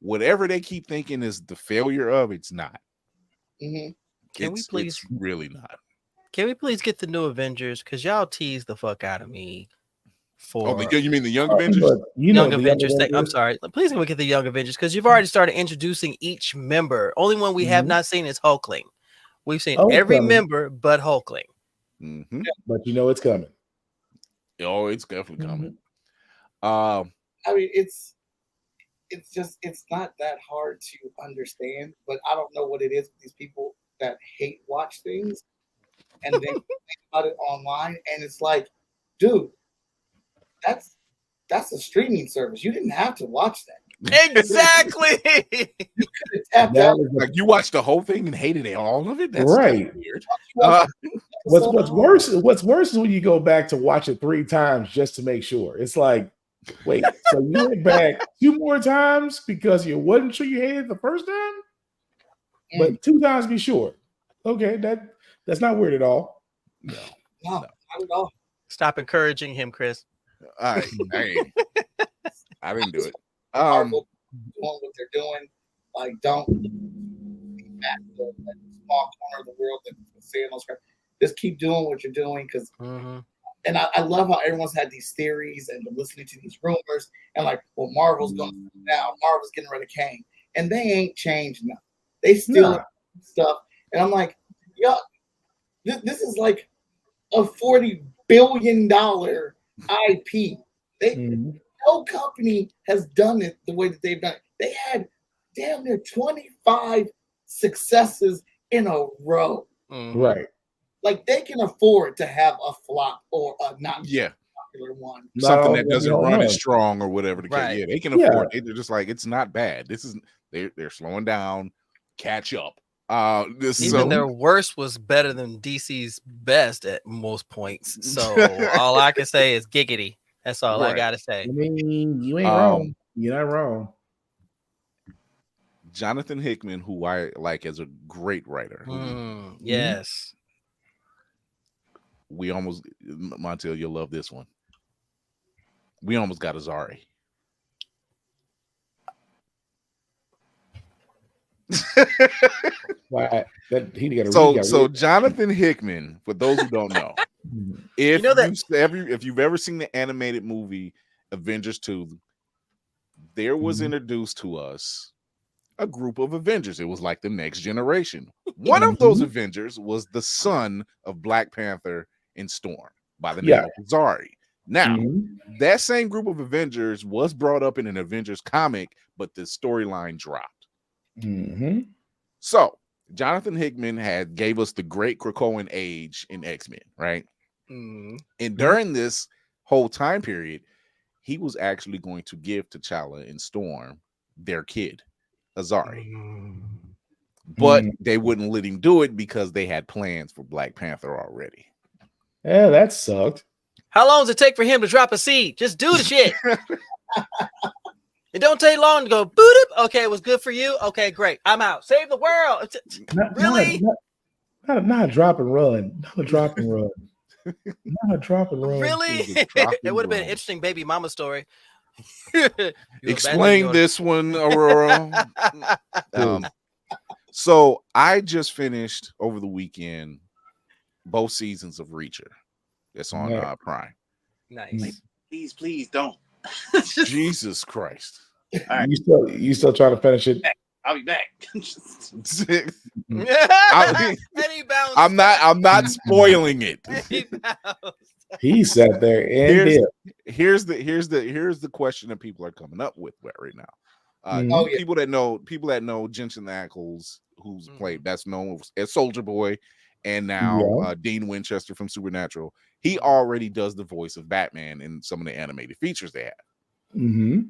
whatever they keep thinking is the failure of, it's not. Can we please? It's really not. Can we please get the new Avengers? Because y'all tease the fuck out of me. You mean the Young Avengers? Young Avengers. I'm sorry. Please can we get the Young Avengers? Because you've already started introducing each member. Only one we have not seen is Hulkling. We've seen every member but Hulkling. But you know it's coming. Oh, it's definitely coming. I mean, it's not that hard to understand, but I don't know what it is with these people that hate watch things and then think about it online, and it's like, dude, that's a streaming service. You didn't have to watch that. Exactly. You could have tapped out. Like you watched the whole thing and hated all of it. That's right. Weird. What's worse is when you go back to watch it 3 times just to make sure. It's like, wait, so you went back 2 more times because you wasn't sure you hated the first time, but 2 times be sure. Okay, that's not weird at all. No, not at all. Stop encouraging him, Chris. I didn't do it. Marvel doing what they're doing. Like, don't at the small corner of the world that saying those crap. Just keep doing what you're doing, because and I love how everyone's had these theories and been listening to these rumors and like, well, Marvel's going to down, Marvel's getting rid of Kang, and they ain't changed nothing. They still stuff, and I'm like, yo, this is like a $40 billion IP. No company has done it the way that they've done it. They had damn near 25 successes in a row. Right. Like, they can afford to have a flop or a not popular one. Something that doesn't run as strong or whatever the case. Right. Yeah, they can afford it. They're just like, it's not bad. This is they're slowing down, catch up. Even their worst was better than DC's best at most points. So all I can say is giggity. That's all I gotta say. I mean, you ain't wrong. You're not wrong. Jonathan Hickman, who I like as a great writer. Yes. We almost, Montel, you'll love this one. We almost got Azari. So Jonathan Hickman, for those who don't know, if you've ever seen the animated movie Avengers 2, there was introduced to us a group of Avengers. It was like the next generation. One of those Avengers was the son of Black Panther and Storm by the name of Azari. Now, that same group of Avengers was brought up in an Avengers comic, but the storyline dropped. So Jonathan Hickman gave us the great Krakoan age in X-Men, right? And during this whole time period, he was actually going to give T'Challa and Storm their kid, Azari. But they wouldn't let him do it because they had plans for Black Panther already. Yeah, that sucked. How long does it take for him to drop a seed? Just do the shit. It don't take long to go boot up. Okay, it was good for you. Okay, great. I'm out. Save the world. Really? Not a drop and run. Not a drop and run. Not dropping Red. Really? Just dropping It would have been an Rome. interesting baby mama story. You Explain abandoned this one, Aurora. So I just finished over the weekend both seasons of Reacher. That's on Yeah. Prime. Nice. Please don't. Jesus Christ. All right. You still trying to finish it? I'll be back. And he bounced. I'm not spoiling it. He bounced. He sat there and Here's the question that people are coming up with right now. Mhm. People that know Jensen Ackles, who's played that's known as Soldier Boy, and now Dean Winchester from Supernatural. He already does the voice of Batman in some of the animated features they have. Mm-hmm.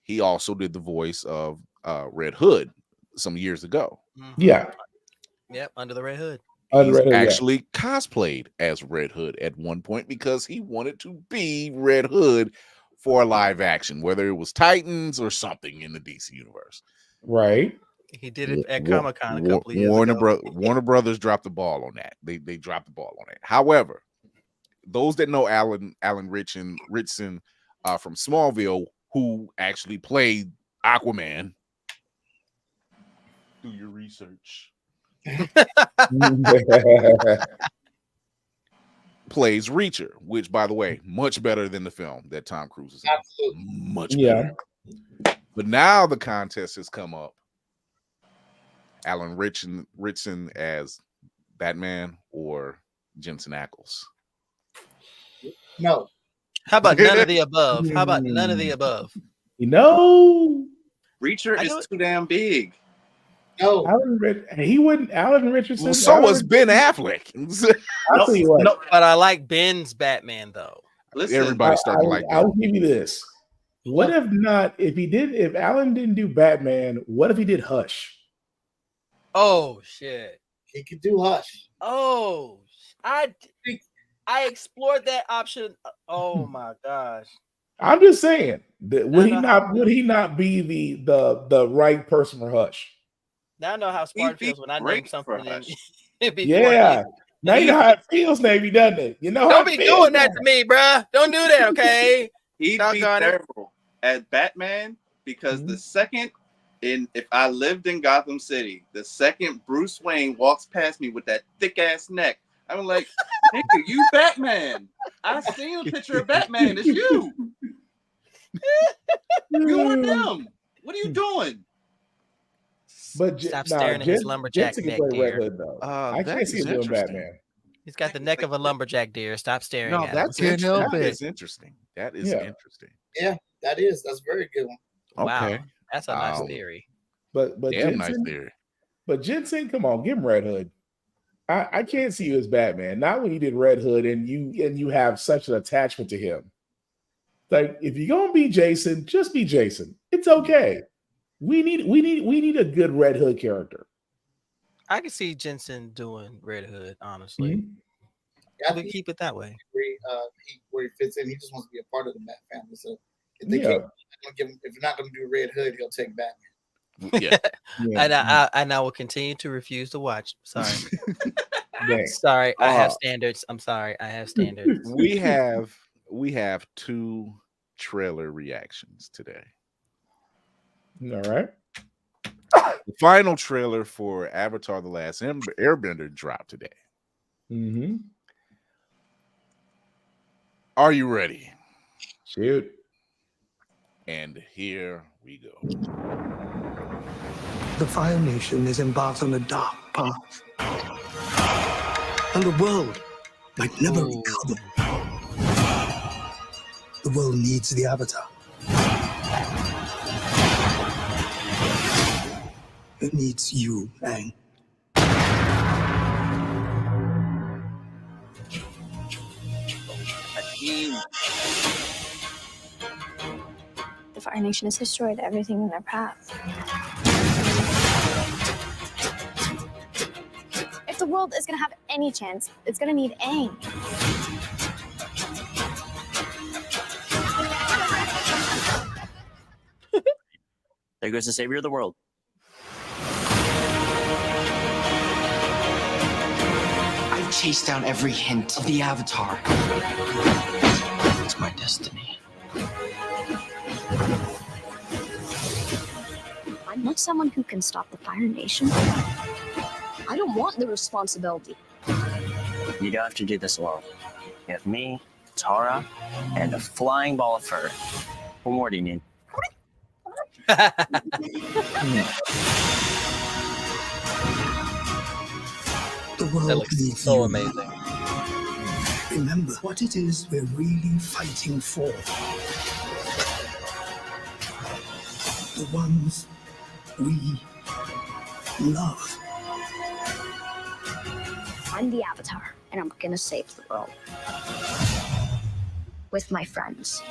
He also did the voice of Red Hood some years ago. Yeah. Yep, Under the Red Hood. He's actually cosplayed as Red Hood at one point because he wanted to be Red Hood for a live action, whether it was Titans or something in the DC universe. Right. He did it at Comic-Con a couple of years ago. Warner Brothers dropped the ball on that. They dropped the ball on it. However, those that know Alan Ritchson from Smallville, who actually played Aquaman, do your research. Plays Reacher, which, by the way, much better than the film that Tom Cruise is in. Absolutely. Much better. But now the contest has come up. Alan Ritchson as Batman or Jensen Ackles? No. How about none of the above? How about none of the above? Reacher is too damn big. No. Alan Richardson. Well, so was Ben Affleck. I'll tell you what. No, but I like Ben's Batman though. Listen, Everybody's starting to like that. I'll give you this. What if Alan didn't do Batman, what if he did Hush? Oh shit. He could do Hush. Oh, I explored that option. Oh my gosh. I'm just saying that would he not be the right person for Hush? Now I know how smart it feels when I name something. Yeah. Now you know how it feels, Navy, doesn't it? You know, don't be doing that to me, bruh. Don't do that, okay? He'd be terrible as Batman because the second if I lived in Gotham City, the second Bruce Wayne walks past me with that thick ass neck, I'm like, nigga, you Batman. I seen a picture of Batman. It's you. You and them. What are you doing? But stop staring at his lumberjack neck, dear. I can't see him doing Batman. He's got the neck of a lumberjack, deer. Stop staring at him. That's interesting. That is interesting. Yeah, that's a very good one. Okay. Wow, that's a nice theory. But damn Jensen, nice theory. But Jensen, come on, give him Red Hood. I can't see you as Batman. Not when you did Red Hood and you have such an attachment to him. Like, if you're gonna be Jason, just be Jason. It's okay. We need a good Red Hood character. I can see Jensen doing Red Hood, honestly. Mm-hmm. Yeah, we keep it that way. Where he fits in, he just wants to be a part of the Bat family. So if they can't give him, if you're not going to do Red Hood, he'll take Batman. Yeah. And I will continue to refuse to watch. Sorry. Sorry, I have standards. I'm sorry, I have standards. We have two trailer reactions today. All right. The final trailer for Avatar: The Last Airbender dropped today. Mm-hmm. Are you ready? Shoot. And here we go. The Fire Nation is embarked on a dark path. And the world might never recover. The world needs the Avatar. It needs you, Aang. The Fire Nation has destroyed everything in their path. If the world is going to have any chance, it's going to need Aang. There goes the savior of the world. chase down every hint of the Avatar. It's my destiny. I'm not someone who can stop the Fire Nation. I don't want the responsibility. You don't have to do this alone. You have me, Tara, and a flying ball of fur. What more do you need? The world That looks needs so you. amazing. Remember what it is we're really fighting for. The ones we love. I'm the Avatar, and I'm gonna save the world. With my friends.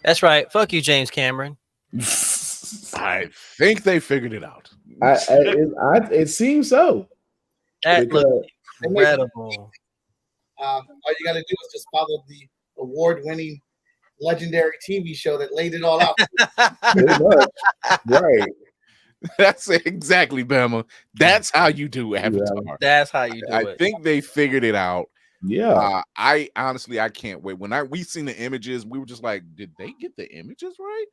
That's right. Fuck you, James Cameron. I think they figured it out. It seems so. That Because- looks incredible. All you got to do is just follow the award-winning legendary TV show that laid it all out. Pretty much. Right. That's exactly, Bama. That's how you do Avatar. That's how you do I it. think they figured it out. Yeah. I honestly, I can't wait. When we seen the images, we were just like, did they get the images right?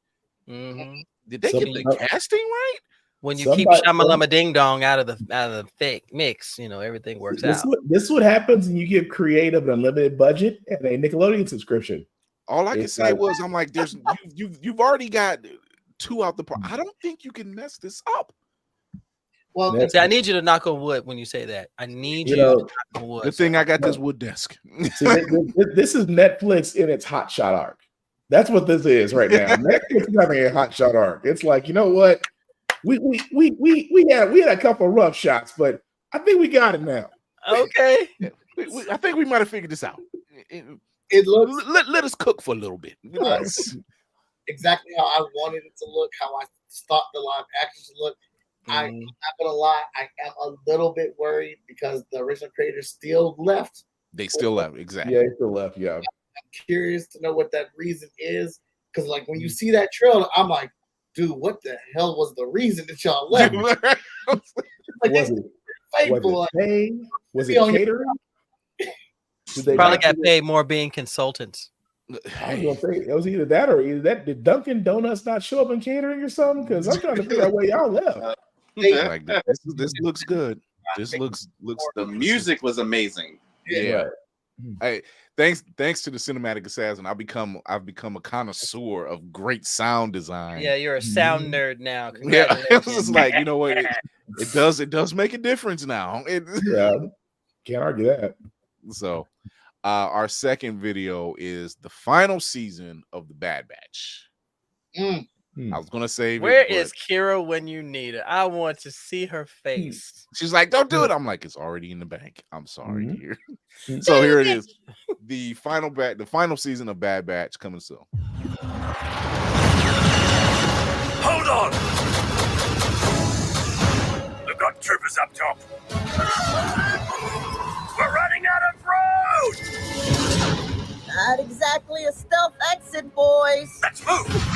Mhm. Did they get the casting right? When you Somebody- keep Shamalama Ding Dong out of the thick mix, you know everything works out. This is what happens when you give creative an unlimited budget and a Nickelodeon subscription. All I can It's say like- was, I'm like, there's you've already got 2 out the park. I don't think you can mess this up. Well, That's- See, I need you to knock on wood when you say that. I need You you know, to knock on wood. Good thing I got this wood desk. See, this is Netflix in its hot shot arc. That's what this is right now. Netflix is having a hot shot arc. It's like, you know what? We had a couple of rough shots, but I think we got it now. Okay. I think we might have figured this out. It looks Let us cook for a little bit. exactly how I wanted it to look, how I thought the live action should look. I'm not gonna lie, I am a little bit worried because the original creators still left. They still left, exactly. Yeah, he still left. Yeah. I'm curious to know what that reason is. Because like when you see that trailer, I'm like, dude, what the hell was the reason that y'all left? Like, Was it faithful. pay? Was it Be on your- catering? Did they Probably not got do paid more being consultants. I was gonna say it was either that or either that. Did Dunkin' Donuts not show up in catering or something? Because I'm trying to figure out where y'all left. Like this looks good. This looks The music was amazing. yeah. Hey, thanks to the cinematic assassin, I've become a connoisseur of great sound design. Yeah, you're a sound nerd now. Yeah, it was Congratulations. just like, you know what, it does make a difference now. Yeah, can't argue that. So our second video is the final season of the Bad Batch. I was gonna say, Where is Kira when you need her? I want to see her face. She's like, don't do it. I'm like, it's already in the bank. I'm sorry, dear. Mhm. So here it is. The final season of Bad Batch coming soon. Hold on! I've got troopers up top. We're running out of road! Not exactly a stealth exit, boys. Let's move!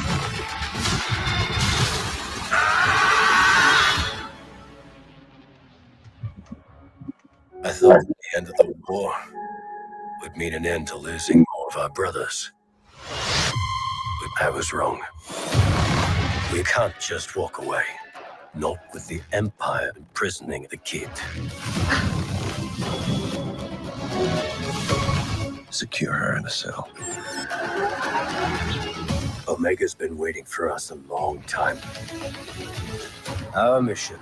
I thought at the end of the war would mean an end to losing more of our brothers. But I was wrong. We can't just walk away. Not with the Empire imprisoning the kid. Secure her in a cell. Omega's been waiting for us a long time. Our mission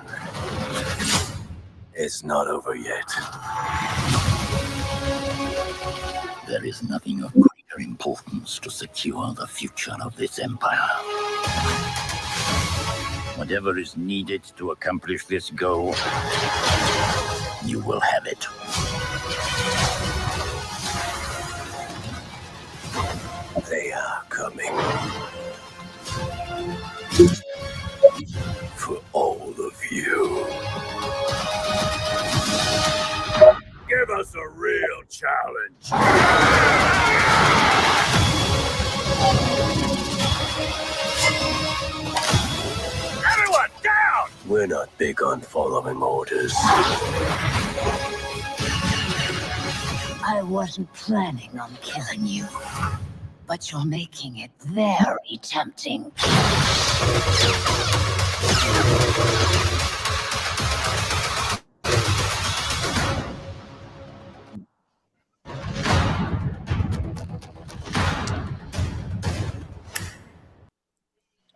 is not over yet. There is nothing of greater importance to secure the future of this empire. Whatever is needed to accomplish this goal You will have it. They are coming. For all of you. Give us a real challenge. Everyone down! We're not big on following orders. I wasn't planning on killing you, but you're making it very tempting.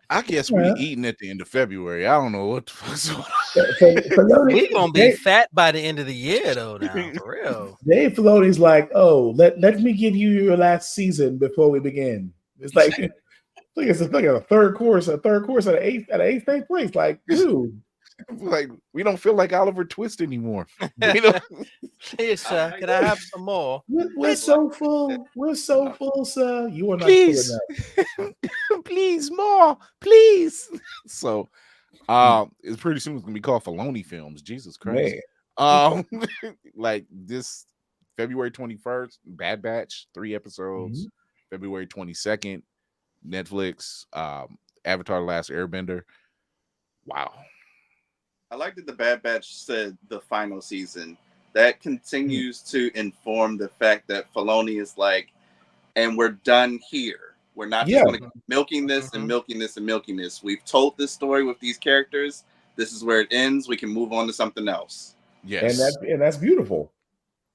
I guess we eating at the end of February. I don't know what the fuck's going on. We gonna be fat by the end of the year, though. Now, for real. Dave Filoni's like, oh, let me give you your last season before we begin. It's like, it's like a third course at an eighth place. Like, dude, like we don't feel like Oliver Twist anymore. Please, sir, can I have some more? We're so full. We're so full, sir. You are not full enough. Please, more, please. So, it's pretty soon it's gonna be called Filoni Films. Jesus Christ. Like this February 21st, Bad Batch, 3 episodes. February 22nd, Netflix, Avatar: The Last Airbender. Wow. I like that the Bad Batch said the final season. That continues to inform the fact that Filoni is like, and we're done here. We're not just going to keep milking this and milking this and milking this. We've told this story with these characters. This is where it ends. We can move on to something else. Yes, and that's beautiful.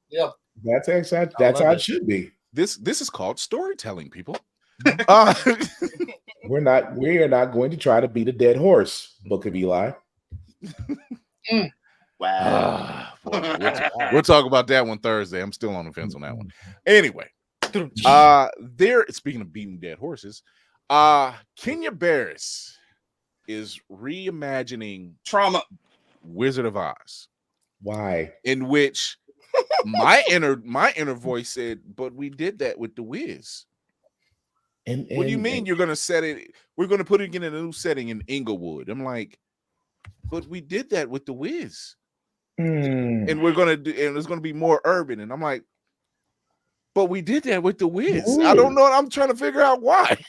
Yeah, that's how it should be. This is called storytelling, people. We are not going to try to beat a dead horse. Book of Eli. Wow. We'll talk about that one Thursday. I'm still on the fence on that one. Anyway, speaking of beating dead horses, Kenya Barris is reimagining Trauma Wizard of Oz. Why? In which my inner voice said, but we did that with the Wiz. And what do you mean you're gonna set it? We're gonna put it in a new setting in Inglewood. I'm like, but we did that with the Wiz. And we're gonna do, and it's gonna be more urban. And I'm like, but we did that with the Wiz. I don't know. I'm trying to figure out why.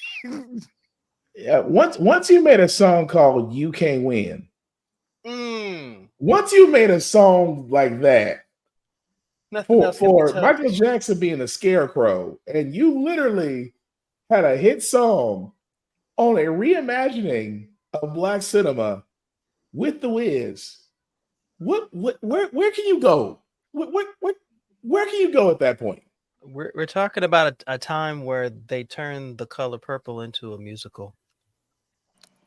Yeah, once you made a song called "You Can't Win," once you made a song like that for Michael Jackson being a scarecrow, and you literally had a hit song on a reimagining of Black cinema with the Wiz. Where can you go? Where can you go at that point? We're talking about a time where they turned The Color Purple into a musical,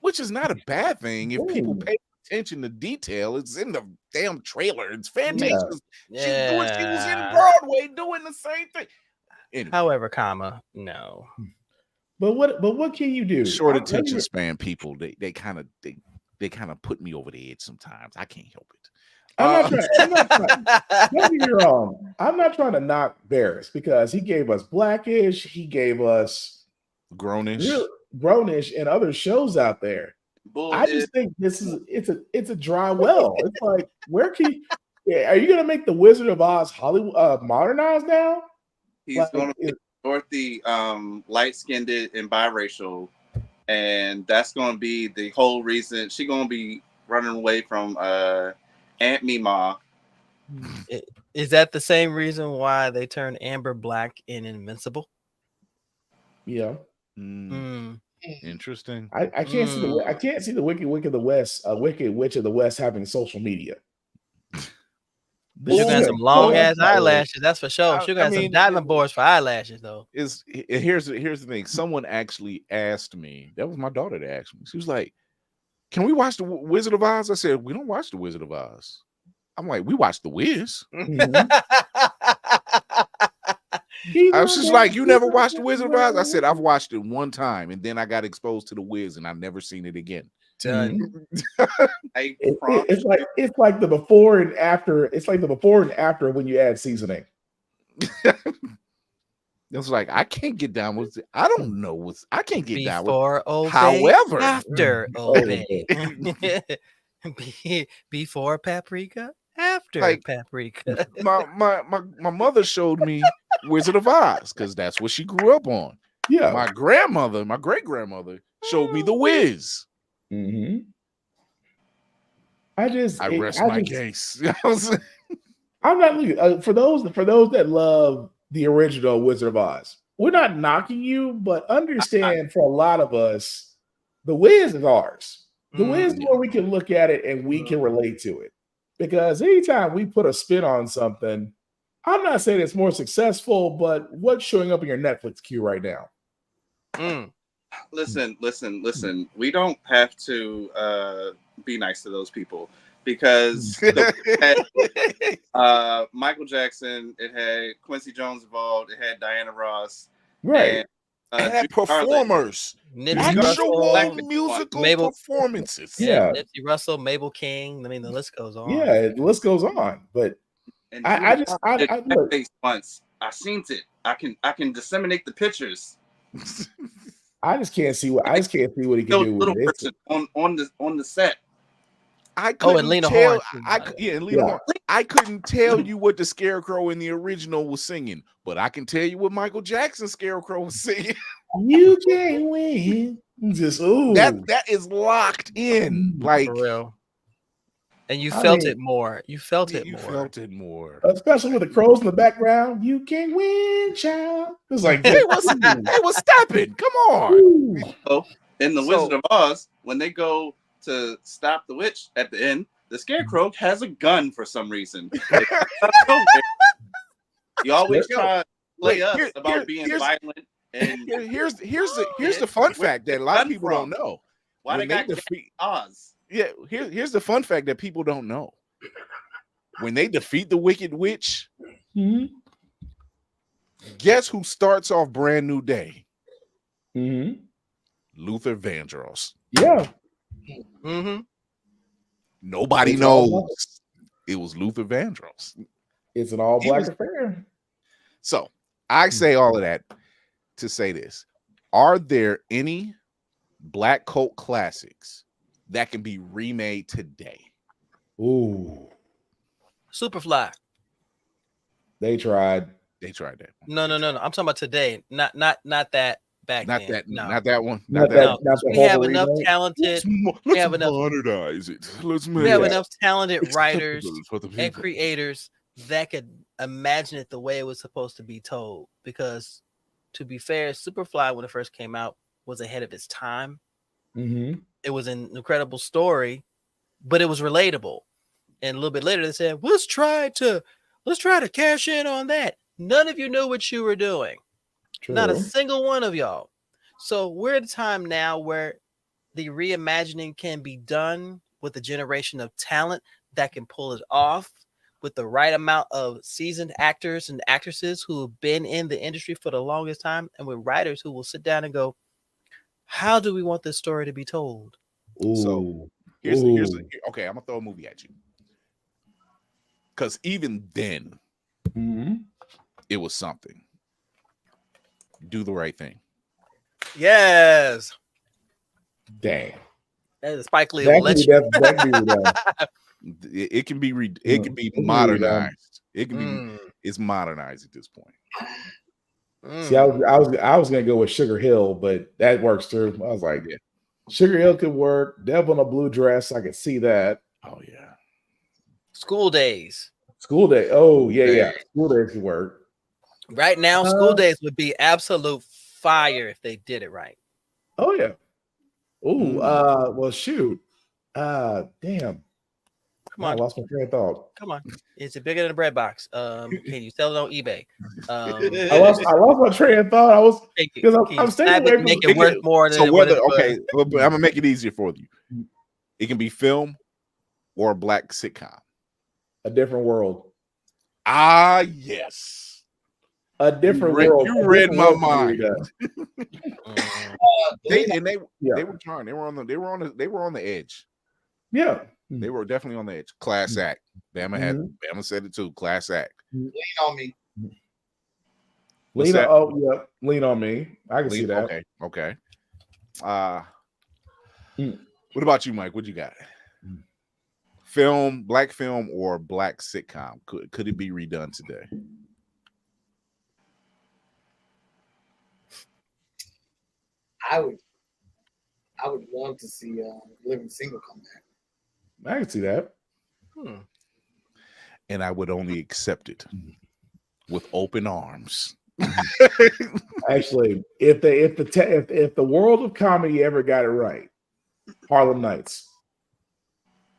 which is not a bad thing if people pay attention to detail. It's in the damn trailer. It's fantastic. Yeah. She was in Broadway doing the same thing. Anyway. However, no. But what can you do? Short attention span people. They kind of put me over the edge sometimes. I can't help it. I'm not trying. Don't get me wrong. I'm not trying to knock Barris because he gave us Blackish. He gave us Grownish, and other shows out there. I just think it's a dry well. It's like, where can you? Are you gonna make the Wizard of Oz Hollywood modernized now? He's gonna be Dorothy, light-skinned and biracial, and that's gonna be the whole reason she's gonna be running away from Aunt Mima. Is that the same reason why they turned Amber black in Invincible? Yeah. Interesting. I can't see the Wicked Witch of the West having social media. She got some long ass eyelashes, that's for sure. She got some diamond boards for eyelashes, though. Here's the thing. Someone actually asked me. That was my daughter that asked me. She was like, "Can we watch the Wizard of Oz?" I said, "We don't watch the Wizard of Oz." I'm like, "We watch the Wiz." I was just like, "You never watched the Wizard of Oz?" I said, "I've watched it one time, and then I got exposed to the Wiz, and I've never seen it again." Done. It's like the before and after. It's like the before and after when you add seasoning. It's like I can't get down with it. I don't know what's I can't get down with. Before obey, However, after obey. Before paprika, after Like, paprika. my mother showed me Wizard of Oz because that's what she grew up on. Yeah. My great grandmother showed me The Wiz. Mm-hmm. I rest my case. I'm not looking for those that love the original Wizard of Oz. We're not knocking you, but understand for a lot of us, The Wiz is ours. The Wiz is where we can look at it and we can relate to it. Because anytime we put a spin on something, I'm not saying it's more successful, but what's showing up in your Netflix queue right now? Listen. We don't have to be nice to those people because Michael Jackson, it had Quincy Jones involved, it had Diana Ross, right? And had performers, actual musical performances. Yeah, Nipsey Russell, Mabel King. I mean, the list goes on. Yeah, the list goes on. But I look. Once I seen it, I can disseminate the pictures. I just can't see what he can do with it. On the set. I couldn't and Lena tell. Horne. Horne. I couldn't tell you what the Scarecrow in the original was singing, but I can tell you what Michael Jackson's Scarecrow was singing. You can't win. Just that is locked in, like for real. And you felt it more. You felt it more. Especially with the crows in the background. You can't win, child. It was like they was stepping. Come on. So in the Wizard of Oz, when they go to stop the witch at the end, the Scarecrow has a gun for some reason. You always try to play us about being violent. And here's the fun fact that a lot of people don't know. Why they got defeat Oz? Yeah, here's the fun fact that people don't know. When they defeat the Wicked Witch, guess who starts off Brand New Day? Luther Vandross. Yeah. Nobody knows it was Luther Vandross. It's an all-black affair. So I say all of that to say this: are there any black cult classics that can be remade today? Ooh, Superfly. They tried. They tried that. No. I'm talking about today. Not that back not then. that. No. Not that one. Not that we have enough talented. Let's modernize it. We have enough talented writers and creators that could imagine it the way it was supposed to be told. Because, to be fair, Superfly when it first came out was ahead of its time. It was an incredible story, but it was relatable. And a little bit later, they said, "Let's try to cash in on that." None of you knew what you were doing. True. Not a single one of y'all. So we're at a time now where the reimagining can be done with a generation of talent that can pull it off with the right amount of seasoned actors and actresses who have been in the industry for the longest time, and with writers who will sit down and go, how do we want this story to be told? So here's okay, I'm gonna throw a movie at you. Because even then, it was something. Do the Right Thing. Yes. Dang. That is Spike Lee. It can be modernized. It can be it's modernized at this point. See, I was gonna go with Sugar Hill, but that works too. I was like, yeah, Sugar Hill could work. Devil in a Blue Dress, I could see that. Oh yeah. School Days. School Day. Oh yeah. School Days could work. Right now, School Days would be absolute fire if they did it right. Oh yeah. Oh, well, shoot. Damn. Come on. I lost my train of thought. Come on. Is it bigger than a bread box? Can you sell it on eBay? I lost my train of thought. I was because I'm staying away from make it worth more than I'm gonna make it easier for you. It can be film or a black sitcom. A Different World. Ah, yes. A Different World. You read my mind. They were trying. They were on the edge. Yeah. They were definitely on the edge. Class act. Bama said it too. Class act. Lean on me. Lean on me. I can see that. Okay. What about you, Mike? What you got? Film, black film, or black sitcom? Could it be redone today? I would love to see Living Single come back. I can see that. And I would only accept it with open arms. Actually, if the world of comedy ever got it right, Harlem Nights.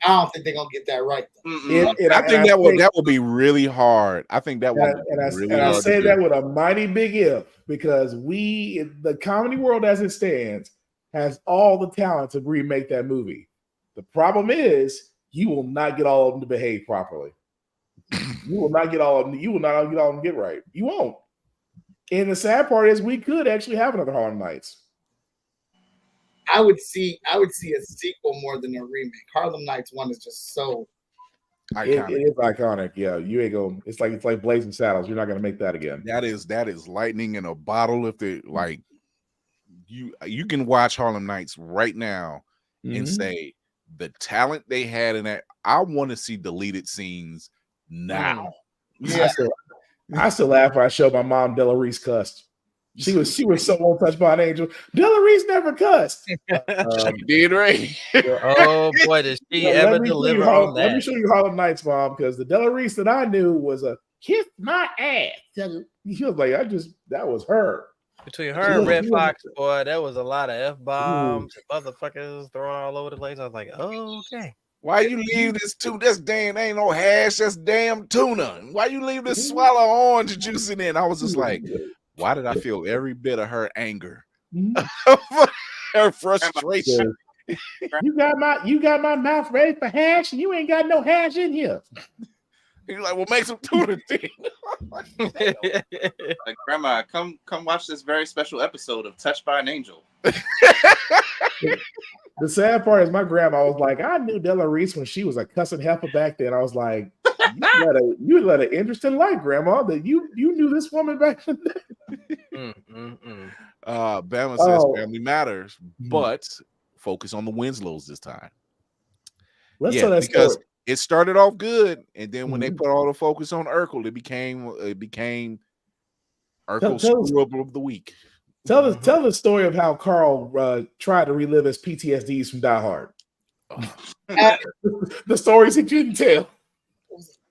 I don't think they're gonna get that right. I think that would be really hard. I think that would be really hard. I say that with a mighty big if, because the comedy world as it stands has all the talent to remake that movie. The problem is you will not get all of them to behave properly. You will not get all of them. You will not get all of them to get right. You won't. And the sad part is we could actually have another Harlem Nights. I would see a sequel more than a remake. Harlem Nights 1 is just so iconic. It is iconic. Yeah, you ain't going. It's like Blazing Saddles. You're not going to make that again. That is lightning in a bottle. If they like, you can watch Harlem Nights right now and say the talent they had in that. I want to see deleted scenes now. Yeah, I still laugh when I show my mom Della Reese cussed. She was so untouched by an angel. Della Reese never cussed. She did, right? Oh boy, did she ever deliver on that? Let me show you Harlem Nights, Mom, because the Della Reese that I knew was a kiss my ass. She was like, that was her. Between her and Red Fox, boy, there was a lot of F-bombs and motherfuckers throwing all over the place. I was like, oh, okay. Why you leave this damn ain't no hash, that's damn tuna. Why you leave this swallow orange juice in it? I was just like, why did I feel every bit of her anger? Her frustration. You got my mouth ready for hash, and you ain't got no hash in here. He's like, well, make some tuna thing. Like, Grandma, come watch this very special episode of Touched by an Angel. The sad part is my grandma was like, I knew Della Reese when she was a cussing heifer back then. I was like, you led an interesting life, Grandma, that you knew this woman back then. Bama says family matters, but focus on the Winslows this time. Let's tell that because story. It started off good, and then when they put all the focus on Urkel, it became Urkel screw up of the week. Tell the story of how Carl tried to relive his PTSDs from Die Hard. The stories he didn't tell.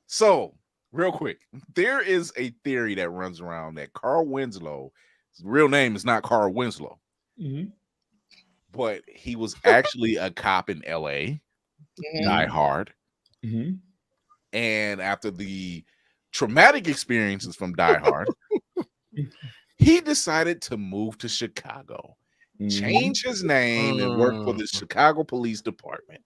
So, real quick, there is a theory that runs around that Carl Winslow, his real name is not Carl Winslow, but he was actually a cop in LA, Die Hard. And after the traumatic experiences from Die Hard, he decided to move to Chicago, change his name, and work for the Chicago Police Department.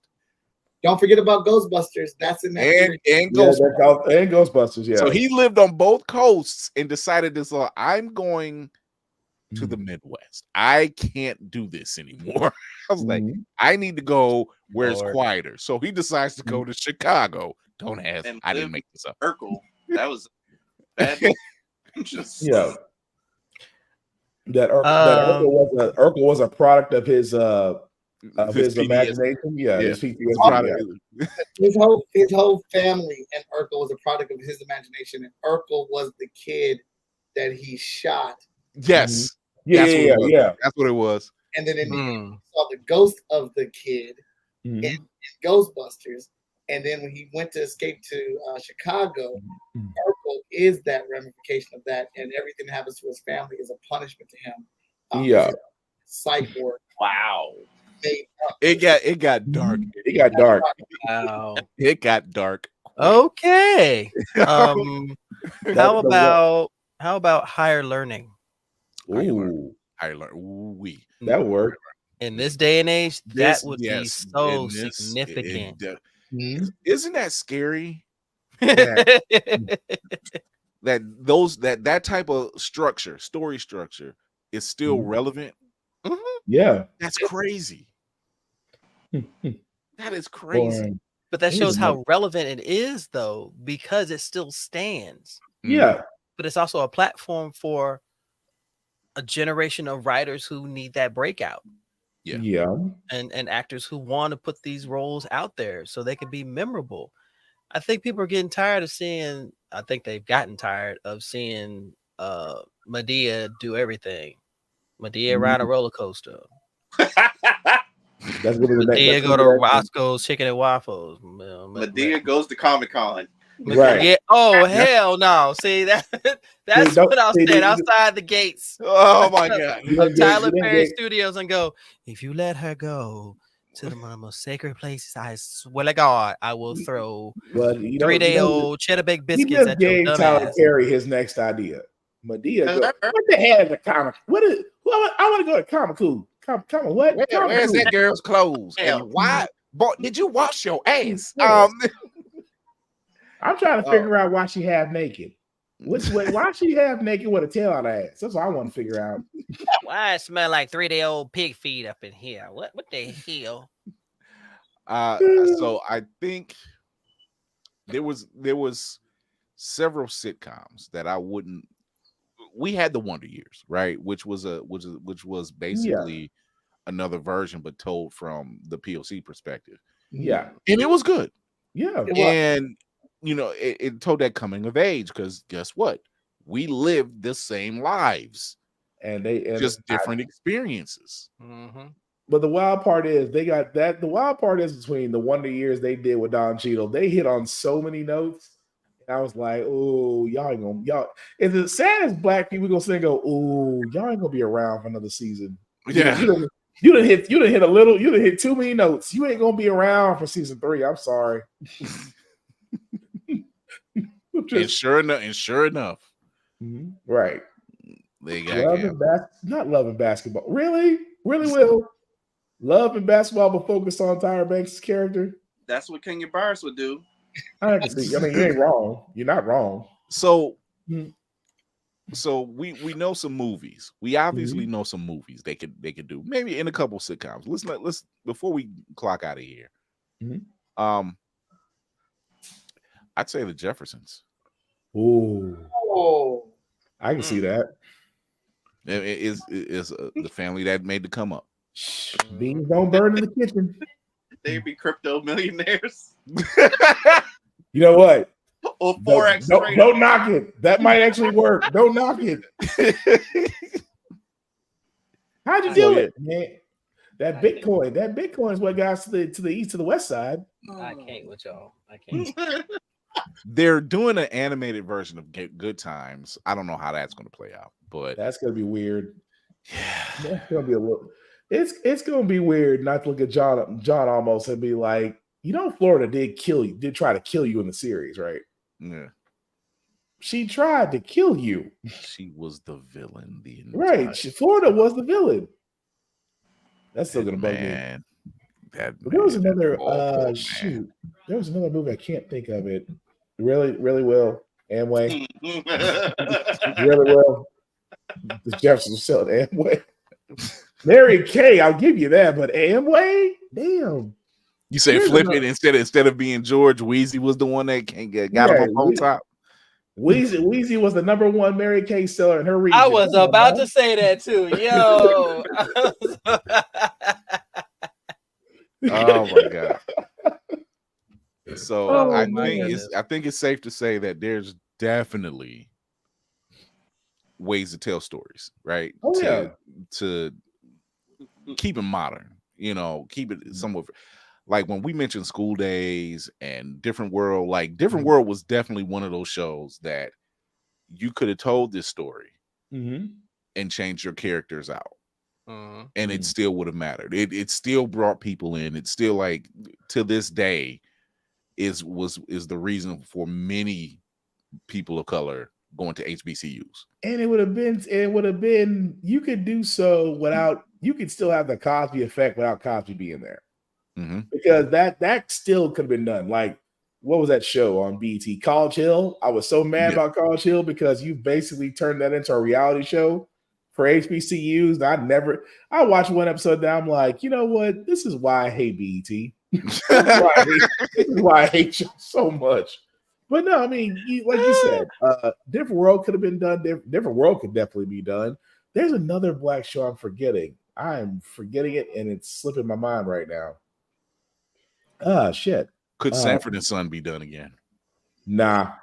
Don't forget about Ghostbusters. That's in that and Ghostbusters. Yeah. So he lived on both coasts and decided this. I'm going to the Midwest. I can't do this anymore. I was like, I need to go where it's quieter. So he decides to go to Chicago. Don't ask. I didn't make this up. Urkel. That was bad. That Urkel was a product of his imagination. His PTSD. His whole family and Urkel was a product of his imagination, and Urkel was the kid that he shot. Yes. That's what it was. And then he saw the ghost of the kid in Ghostbusters. And then when he went to escape to Chicago, Urkel is that ramification of that, and everything that happens to his family is a punishment to him. Cyborg. Wow. It got dark. It got dark. Wow. It got dark. Okay. How about higher learning? Higher learning. That would work. In this day and age, that would be so significant. Isn't that scary? That type of story structure is still relevant Yeah, That's crazy. That is crazy. Boring. But that shows how relevant it is, though, because it still stands. Yeah. But it's also a platform for a generation of writers who need that breakout. Yeah. And actors who want to put these roles out there so they can be memorable. I think people are getting tired of seeing, I think they've gotten tired of seeing Medea do everything. Medea ride a roller coaster. That's gonna be the next. Medea go to Roscoe's Chicken and Waffles. Medea goes to Comic-Con. Right. Yeah. Oh, hell no. See, that's what I'll stand outside the gates. Oh my God. Of Tyler Perry Studios and go, if you let her go to one of the most sacred places, I swear to God, I will throw 3-day-old cheddar baked biscuits He just at your gave dumb Tyler ass. Perry his next idea. Medea, what the hell is a comic? I want to go to Comic Con. Comic what? Where's that girl's clothes? And why? Boy, did you wash your ass? I'm trying to figure out why she half naked. Why she half naked with a tail on her ass? That's what I want to figure out. Why it smell like 3-day-old pig feet up in here? What the hell? So I think there was several sitcoms that I wouldn't. We had the Wonder Years, right? Which was basically another version, but told from the POC perspective. Yeah, and it was good. Yeah, and it told that coming of age, because guess what? We lived the same lives, and just different experiences. But the wild part is the wild part is between the Wonder Years they did with Don Cheadle. They hit on so many notes. And I was like, oh, y'all. Is it sad as black people gonna sit and go, oh, y'all ain't gonna be around for another season? Yeah. You done hit too many notes. You ain't gonna be around for season 3. I'm sorry. And sure enough, right. They got not Love and Basketball. Really, Will? Love and Basketball, but focus on Tyra Banks' character. That's what Kenya Barris would do. I can see. I mean, you ain't wrong. You're not wrong. So we know some movies. We obviously know some movies they could do maybe in a couple sitcoms. Let's before we clock out of here. I'd say the Jeffersons. Oh, I can see that. It is the family that made the come up. Beans don't burn in the kitchen. They'd be crypto millionaires. You know what? Or Forex. Don't knock it. That might actually work. Don't knock it. How'd you do it, man? That Bitcoin is what got us to the east to the west side. I can't with y'all. I can't. They're doing an animated version of Good Times. I don't know how that's going to play out, but that's going to be weird. Yeah, that's going to be a little. It's going to be weird not to look at John almost and be like, Florida did try to kill you in the series, right? Yeah. She tried to kill you. She was the villain. Right. Florida was the villain. That's still going to bug me. There was another shoot. There was another movie. I can't think of it. Really, really well. Amway. Really well. The Jeffersons selling Amway. Mary Kay, I'll give you that, but Amway? Damn. You say flip it instead of being George, Wheezy was the one that got him on top. Wheezy was the #1 Mary Kay seller in her region. I was about to say that too. Yo. Oh my God. So I think it's safe to say that there's definitely ways to tell stories, right? To keep it modern, keep it somewhat like when we mentioned School Days and Different World, like Different World was definitely one of those shows that you could have told this story and changed your characters out. And it still would have mattered. It still brought people in. It's still like to this day is the reason for many people of color going to HBCUs. And it would have been you could do so without, you could still have the Cosby effect without Cosby being there. Because that still could have been done. Like, what was that show on BET? College Hill. I was so mad about College Hill because you basically turned that into a reality show for HBCUs. I watched one episode now. I'm like, you know what? This is why I hate BET. This is why I hate you so much. But no, I mean, like you said, Different World could have been done. Different World could definitely be done. There's another black show I'm forgetting. I'm forgetting it, and it's slipping my mind right now. Shit. Could Sanford and Son be done again? Nah.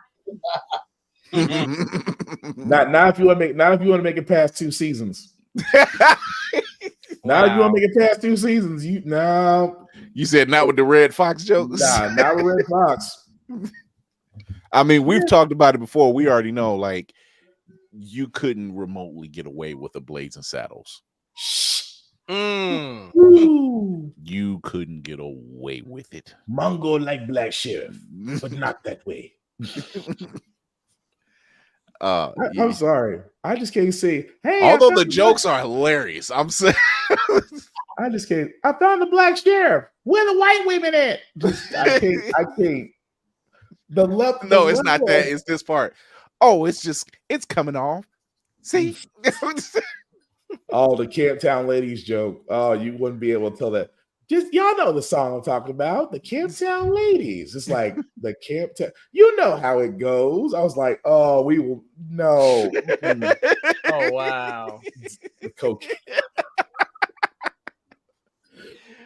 not if you want to make it past 2 seasons. Now if you want to make it past 2 seasons, you said not with the Red Fox jokes. Nah, not with Red Fox. I mean, we've talked about it before. We already know, like, you couldn't remotely get away with the Blades and Saddles. You couldn't get away with it. Mongo like Black Sheriff, but not that way. I'm sorry. I just can't say, hey. Although the jokes are hilarious, I'm saying I just can't. I found the Black Sheriff. Where the white women at? I can't. No, it's not that. It's this part. Oh, it's coming off. See? Oh, the Camptown Ladies joke. Oh, you wouldn't be able to tell that. Just y'all know the song I'm talking about, the Camptown Ladies. It's like the Camptown. You know how it goes. I was like, oh, we will no. Oh wow. The cocaine.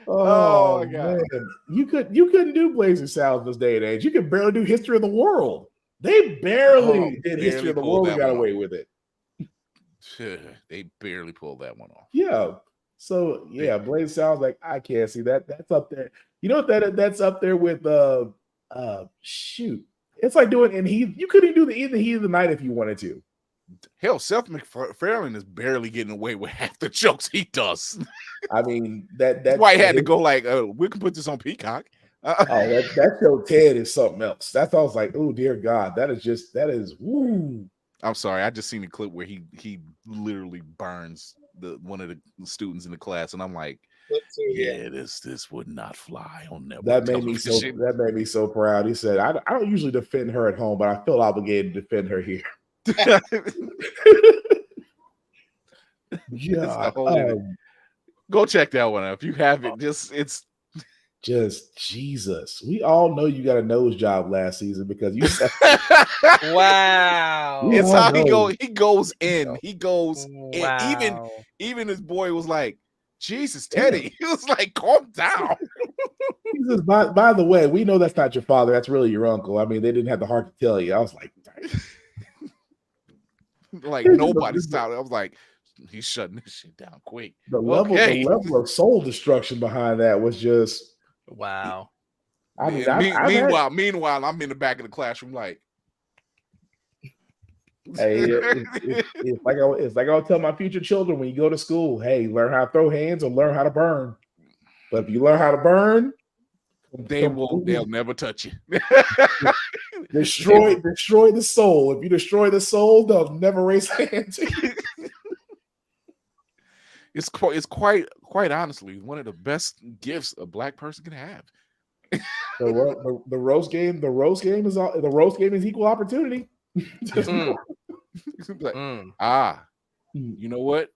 Oh my God. Man. You couldn't do Blazing Saddles this day and age. You could barely do History of the World. They barely did History of the World and got away with it. They barely pulled that one off. Yeah. So yeah, Blazing Saddles, like I can't see that. That's up there. You know what that's up there with shoot. It's like doing you couldn't do the Heat of the Night if you wanted to. Hell, Seth MacFarlane is barely getting away with half the jokes he does. I mean, that's why he had to go like, we can put this on Peacock. That show Ted is something else. That's all I was like, oh dear God, that is woo. I'm sorry, I just seen a clip where he literally burns one of the students in the class, and I'm like, yeah, this would not fly on network. That made me so proud. He said, I don't usually defend her at home, but I feel obligated to defend her here. Yeah, go check that one out if you haven't. It's just Jesus. We all know you got a nose job last season because you said, wow. It's how he goes in. He goes in. Even his boy was like, Jesus, Teddy. He was like, calm down. He says, by the way, we know that's not your father. That's really your uncle. I mean, they didn't have the heart to tell you. I was like, nobody stopped. I was like, he's shutting this shit down quick. The level of soul destruction behind that was just wow. I mean, meanwhile, I'm in the back of the classroom like, hey, it's like I'll tell my future children when you go to school, hey, learn how to throw hands or learn how to burn. But if you learn how to burn, they'll never touch you. Destroy the soul. If you destroy the soul, they'll never raise hands. It's quite honestly one of the best gifts a black person can have. The roast game is equal opportunity. You know what?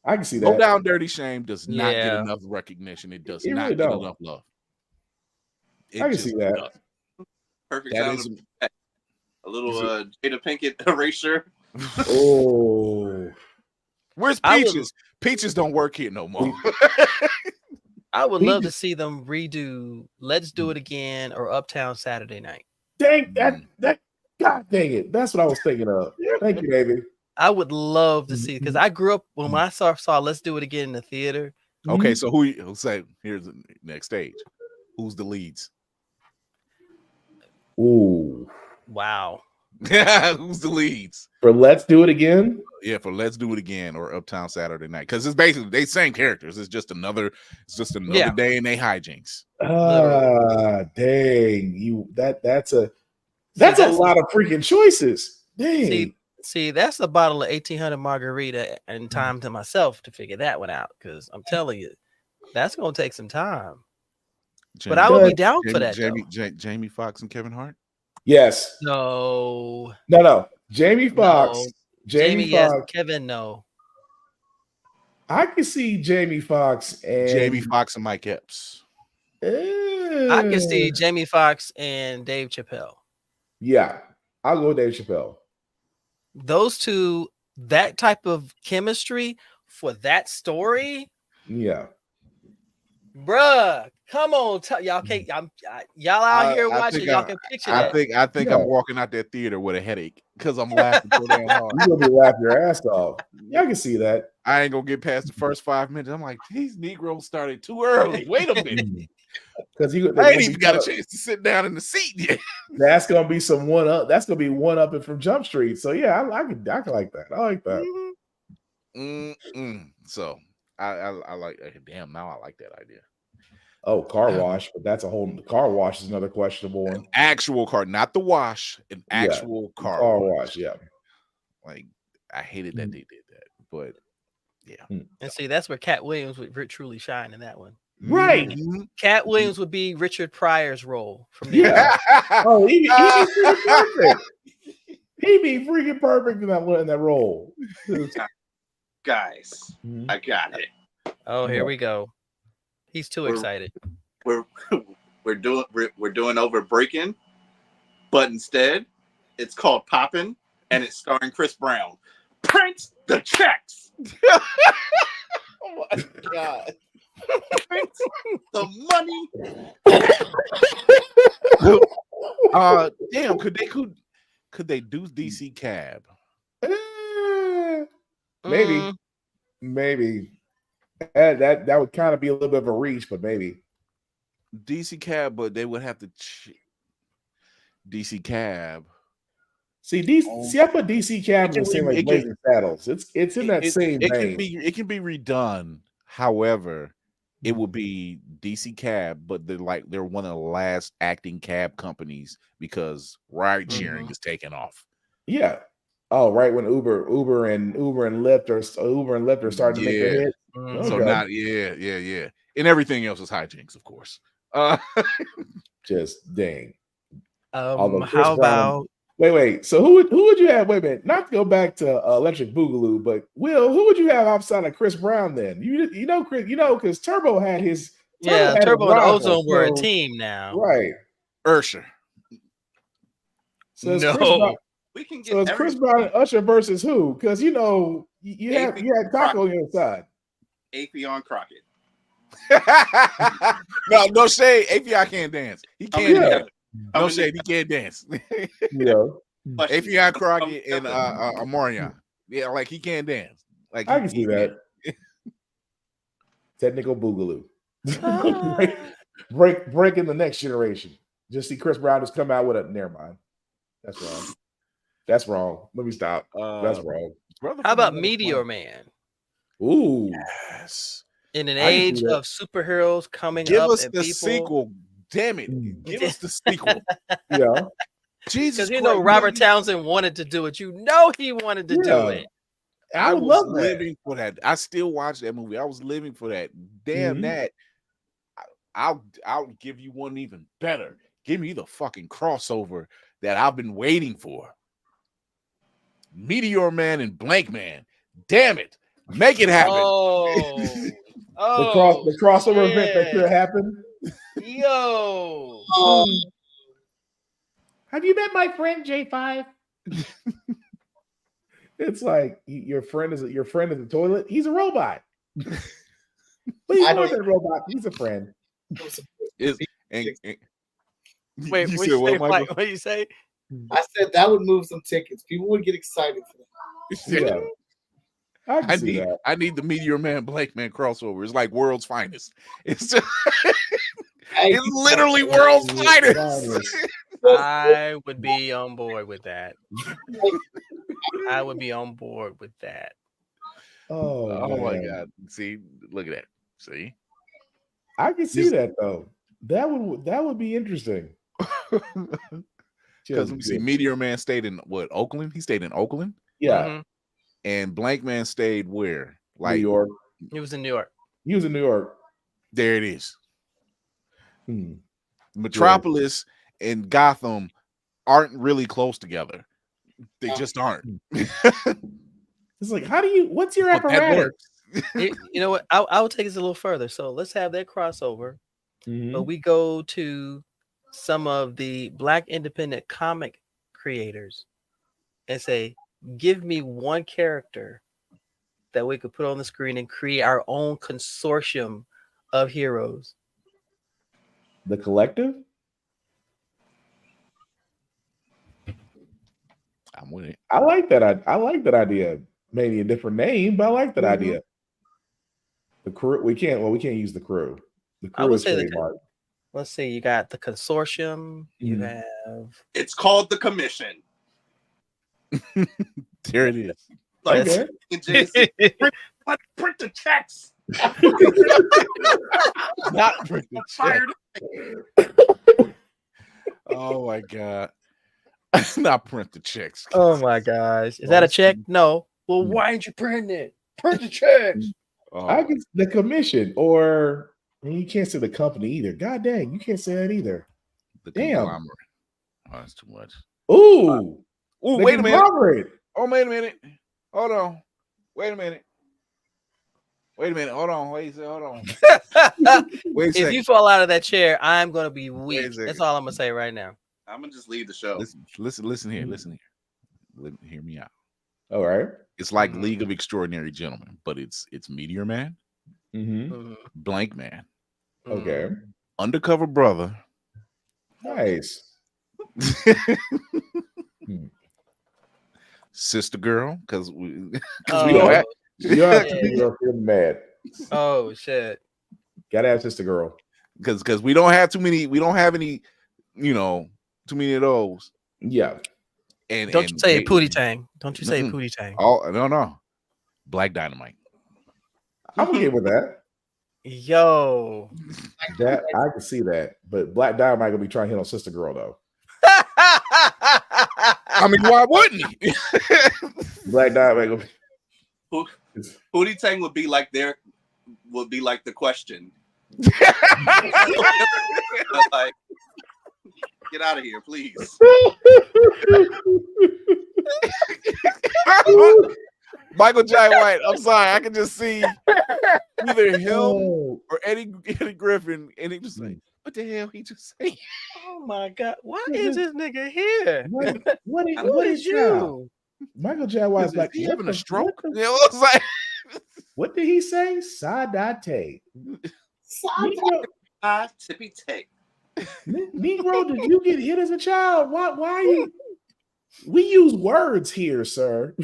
I can see that. Low Down Dirty Shame does not get enough recognition. It does not get enough love. I can see that. Perfect sound. A little Jada Pinkett erasure. Oh. Where's Peaches? Peaches don't work here no more. I would love to see them redo Let's Do It Again or Uptown Saturday Night. Dang that God dang it. That's what I was thinking of. Thank you, baby. I would love to see because I grew up when I saw Let's Do It Again in the theater. Okay, so who'll say here's the next stage. Who's the leads? Ooh. Wow. Who's the leads? For Let's Do It Again? Yeah, for Let's Do It Again or Uptown Saturday Night. Because it's basically they same characters. It's just another day in they hijinks. Dang. That's a lot of freaking choices. Dang. See, that's a bottle of 1800 margarita and time to myself to figure that one out. Because I'm telling you, that's gonna take some time. But I would be down for that. Jamie Foxx and Kevin Hart. Yes. No. Jamie Foxx. Jamie, yes. Kevin, no. I can see Jamie Foxx and Mike Epps. I can see Jamie Foxx and Dave Chappelle. Yeah, I'll go with Dave Chappelle. Those two, that type of chemistry for that story. Yeah. Bruh, come on, y'all can't. Y'all out here watching. Y'all can picture that. I think I'm walking out that theater with a headache because I'm laughing so damn hard. You're gonna be laughing your ass off. Y'all can see that. I ain't gonna get past the first 5 minutes. I'm like, these Negroes started too early. Wait a minute, because I ain't even got a chance to sit down in the seat yet. That's gonna be some one up. That's gonna be one up from Jump Street. So yeah, I can like that. I like that. So I like. Damn, now I like that idea. Oh, car wash, but that's a whole car wash is another questionable one. An actual car, not the wash. An actual car wash. Yeah. Like I hated that they did that, but yeah. And see, that's where Cat Williams would truly shine in that one. Right. Cat Williams would be Richard Pryor's role from the Oh, he'd be freaking perfect. He'd be freaking perfect in that role. Guys, I got it. Oh, here we go. He's too excited. We're doing over breaking, but instead it's called Poppin', and it's starring Chris Brown. Print the checks. Oh my god. Print the money. Damn, could they do DC Cab? Maybe. That would kind of be a little bit of a reach, but maybe DC Cab, but they would have to DC Cab. See, I put DC Cab in the same like Blazing Saddles. It's in that same vein. It can be redone. However, it will be DC Cab, but they're one of the last acting cab companies because ride sharing is taking off. Yeah. Oh, right when Uber and Lyft are starting to make their hit. So not yeah. And everything else is hijinks, of course. Just dang. How about wait? So who would you have? Wait a minute, not to go back to Electric Boogaloo, but Will, who would you have outside of Chris Brown then? You know Chris, because Turbo had his Turbo and Ozone were a team now, right? Usher. So no. We can get it's Chris Brown and Usher versus who? Because you had Taco on your side. Afion Crockett. No shade. Afion can't dance. He can't dance. No shade. He can't dance. Afion Crockett and Amarion. Yeah, like he can't dance. Like I can see that. Technical Boogaloo. break in the next generation. Just see Chris Brown just come out with a. Never mind. That's wrong. Let me stop. That's wrong. How about Meteor Man? Ooh, yes. In an age of superheroes coming Give up, us the sequel. Damn it! Give us the sequel. Yeah, Jesus. Because Robert Townsend wanted to do it. He wanted to do it. I was living for that. I still watch that movie. I was living for that. Damn that. I'll give you one even better. Give me the fucking crossover that I've been waiting for. Meteor Man and Blank Man. Damn it. Make it happen. The crossover event that could happen. Yo. Have you met my friend J5? It's like your friend is in the toilet. He's a robot. Please ignore that robot. He's a friend. Wait, what did you say? I said that would move some tickets. People would get excited for that. Yeah. I need the Meteor Man Blank Man crossover. It's like world's finest. It's just it's literally world's finest. I would be on board with that. I would be on board with that. Oh my god. See, look at that. See? I can see that though. That would be interesting. Because we see Meteor Man stayed in Oakland? He stayed in Oakland? Yeah. Mm-hmm. And Blank Man stayed where? Like New York. He was in New York. There it is. Metropolis and Gotham aren't really close together. They just aren't. It's like, what's your apparatus? You know what? I'll take this a little further. So let's have that crossover, but we go to some of the Black independent comic creators and say, give me one character that we could put on the screen and create our own consortium of heroes. The Collective? I'm with it. I like that. I like that idea. Maybe a different name, but I like that idea. The crew. We can't use the crew. The I crew would is say trademark. let's see. You got the consortium. You have. It's called the Commission. There it is. Like, Okay. print the checks. Not print the check. Oh my god. Not print the checks. Oh my gosh. Is that a check? No. Well, why ain't you printing it? Print the checks. I guess the Commission, or you can't say the company either. God dang, you can't say that either. The Damn. conglomerate. Oh, that's too much. Ooh. Wait a minute. Conglomerate. Oh, wait a minute. Hold on. Wait a minute. Hold on. Wait a If second. you fall out of that chair, I'm gonna be weak. That's all I'm gonna say right now. I'm gonna just leave the show. Listen here. Hear me out. All right. It's like League of Extraordinary Gentlemen, but it's Meteor Man, Blank Man, Okay. Undercover Brother, Nice. Sister Girl, because we Oh, we don't have. You have to be feeling mad. Oh shit. Gotta have Sister Girl. Because we don't have too many. We don't have any. Too many of those. Yeah. And Don't you say Pootie Tang. Don't you say Pootie Tang. Oh no. Black Dynamite. I'm okay with that. Yo. That I can see that, but Black Dynamite gonna be trying to hit on Sister Girl though. I mean, why wouldn't he? Black Dynamite gonna be. Pootie Tang would be like the question. Like, get out of here, please. Michael J. White. I'm sorry, I can just see either him or Eddie Griffin, and he just like, what the hell he just saying? Oh my god, why is this nigga here? What Who is you? Michael J. White's like, he having a stroke? What, It looks like. what did he say? Sadate. Tippy tay. Negro, did you get hit as a child? Why are you? We use words here, sir.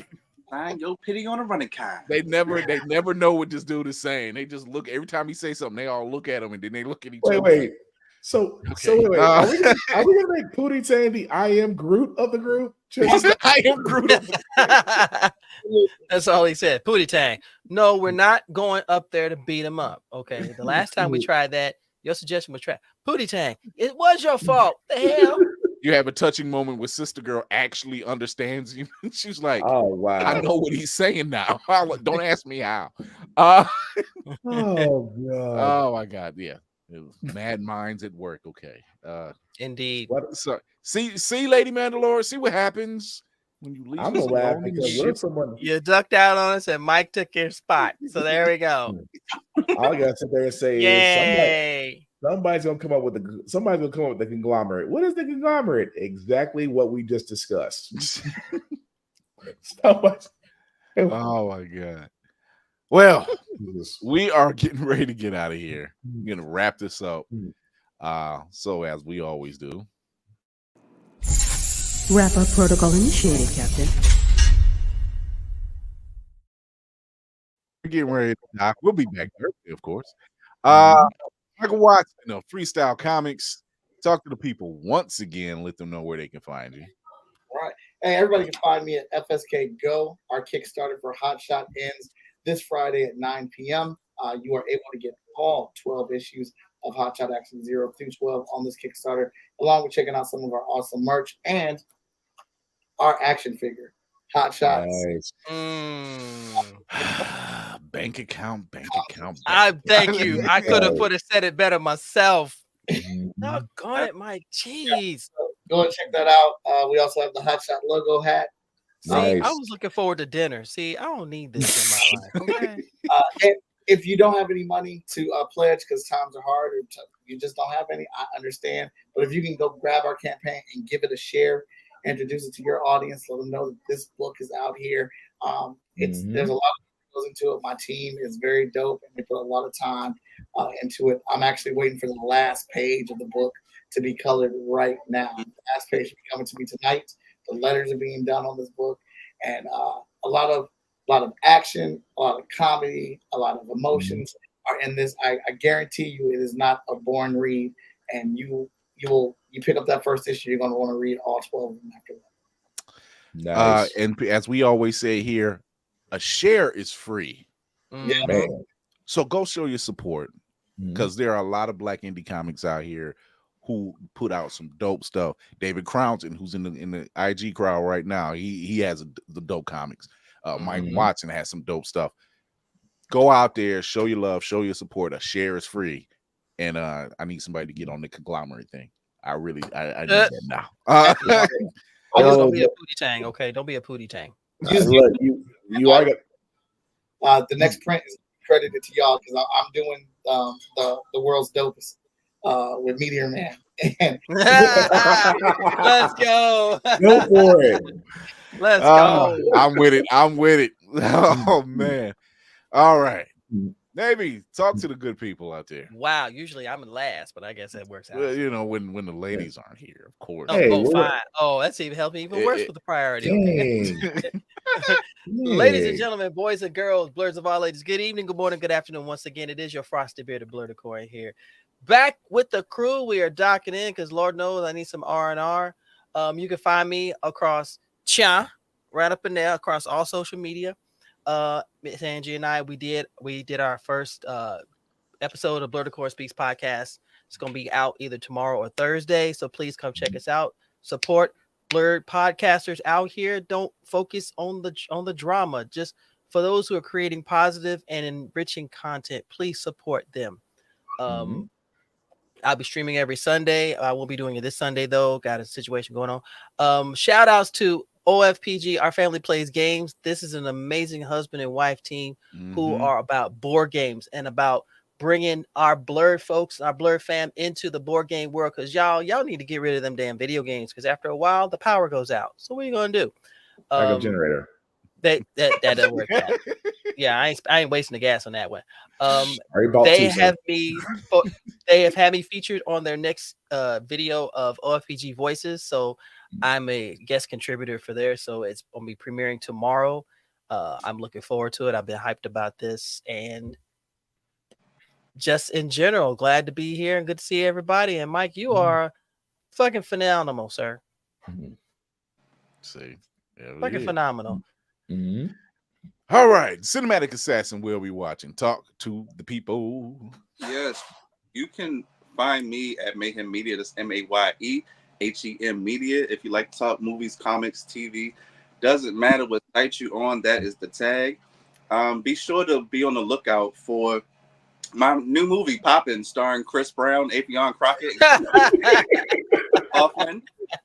Find your pity on a running kind. They never know what this dude is saying. They just look every time he says something. They all look at him and then they look at each other. Wait. So wait. Are we gonna make Pootie Tang the I am Groot of the group? Just I am Groot of the group. That's all he said. Pootie Tang. No, we're not going up there to beat him up. Okay. The last time we tried that, your suggestion was try Pootie Tang. It was your fault. The hell? You have a touching moment where Sister Girl actually understands you. She's like, oh wow, I know what he's saying now. Don't ask me how. Oh god. Oh my god, yeah. It was mad minds at work. Okay. Indeed. So see, Lady Mandalore, see what happens when you leave. I'm gonna laugh because you ducked out on us and Mike took your spot. So there we go. All I gotta sit there and say is somebody's gonna come up with the conglomerate. What is the conglomerate? Exactly what we just discussed. Oh my god. Well, we are getting ready to get out of here. We're gonna wrap this up. So as we always do. Wrap up protocol initiated, Captain. We're getting ready to knock. We'll be back Thursday, of course. Michael Watts, Freestyle Comics. Talk to the people once again. Let them know where they can find you. All right. Hey, everybody can find me at FSK Go. Our Kickstarter for Hot Shot ends this Friday at 9 p.m. You are able to get all 12 issues of Hot Shot Action 0 through 12 on this Kickstarter, along with checking out some of our awesome merch and our action figure, Hot Shots. Nice. Bank account. I thank you. I could have said it better myself. Doggone it, Mike. Jeez. Go and check that out. We also have the Hot Shot logo hat. See, I Nice. was looking forward to dinner. See, I don't need this in my life. Okay. And if you don't have any money to pledge because times are hard or you just don't have any, I understand. But if you can go grab our campaign and give it a share, introduce it to your audience, let them know that this book is out here. There's a lot that goes into it. My team is very dope, and they put a lot of time into it. I'm actually waiting for the last page of the book to be colored right now. The last page will be coming to me tonight. The letters are being done on this book, and a lot of action, a lot of comedy, a lot of emotions are in this. I guarantee you, it is not a boring read, and you pick up that first issue, you're going to want to read all 12 of them after that. Nice. And as we always say here, a share is free. Yeah, Man. So go show your support, because there are a lot of Black indie comics out here who put out some dope stuff. David Crownton, who's in the IG crowd right now, he has the dope comics. Mike Watson has some dope stuff. Go out there, show your love, show your support. A share is free, and I need somebody to get on the conglomerate thing. I need that now. Don't be a pootie tang, okay? Don't be a pootie tang. Look, you are the next print is credited to y'all because I'm doing the world's dopest with Meteor Man. And let's go. Go for it. Let's go. I'm with it. Oh man. All right. Maybe talk to the good people out there. Wow. Usually I'm in last, but I guess that works out. Well, you know, when the ladies aren't here, of course. Fine. Oh, that's even helping even worse with the priority. Okay. Ladies and gentlemen, boys and girls, Blerds of all ages, good evening, good morning, good afternoon. Once again, it is your frosty bearded Blerd here. Back with the crew. We are docking in because Lord knows I need some R&R. You can find me across right up in there across all social media. Miss Angie and I, we did our first episode of Blerd Speaks podcast. It's gonna be out either tomorrow or Thursday, so please come check us out. Support Blerd podcasters out here. Don't focus on the drama. Just for those who are creating positive and enriching content, please support them. I'll be streaming every Sunday. I won't be doing it this Sunday though. Got a situation going on. Shout outs to OFPG, Our Family Plays Games. This is an amazing husband and wife team who are about board games and about bringing our Blerd folks, our Blerd fam into the board game world, because y'all need to get rid of them damn video games, because after a while the power goes out. So what are you gonna do? Backup generator. That doesn't work out. Yeah, I ain't wasting the gas on that one. They have had me featured on their next video of OFPG Voices, so I'm a guest contributor for there. So it's gonna be premiering tomorrow. I'm looking forward to it. I've been hyped about this, and just in general, glad to be here and good to see everybody. And Mike, you are fucking phenomenal, sir. See, fucking phenomenal. All right, Cinematic Assassin will be watching. Talk to the people. Yes, you can find me at Mayhem Media. That's MAYEHEM Media. If you like to talk movies, comics, TV, doesn't matter what site you on. That is the tag. Be sure to be on the lookout for my new movie Poppin', starring Chris Brown, Afion Crockett, Hoffman.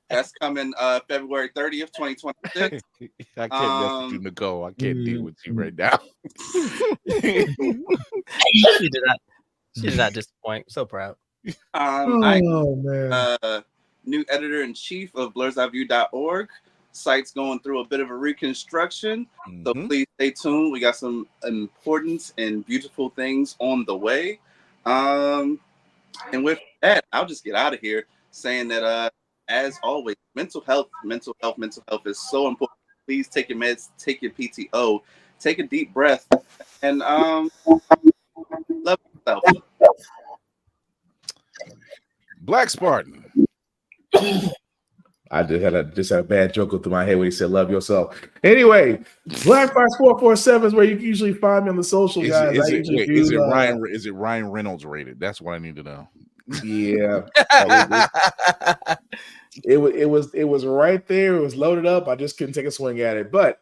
That's coming February 30th, 2026. I can't mess with you, Nicole. I can't deal with you right now. She did not disappoint. So proud. I'm new editor-in-chief of blerdseyeView.org. Site's going through a bit of a reconstruction, so please stay tuned. We got some important and beautiful things on the way. And with that, I'll just get out of here saying that as always, mental health is so important. Please take your meds, take your PTO, take a deep breath, and love yourself. Black Spartan. I just had a bad joke go through my head when he said "love yourself." Anyway, Black Box 447 is where you can usually find me on the social guys. Is it Ryan Reynolds rated? That's what I need to know. Yeah, it was right there. It was loaded up. I just couldn't take a swing at it. But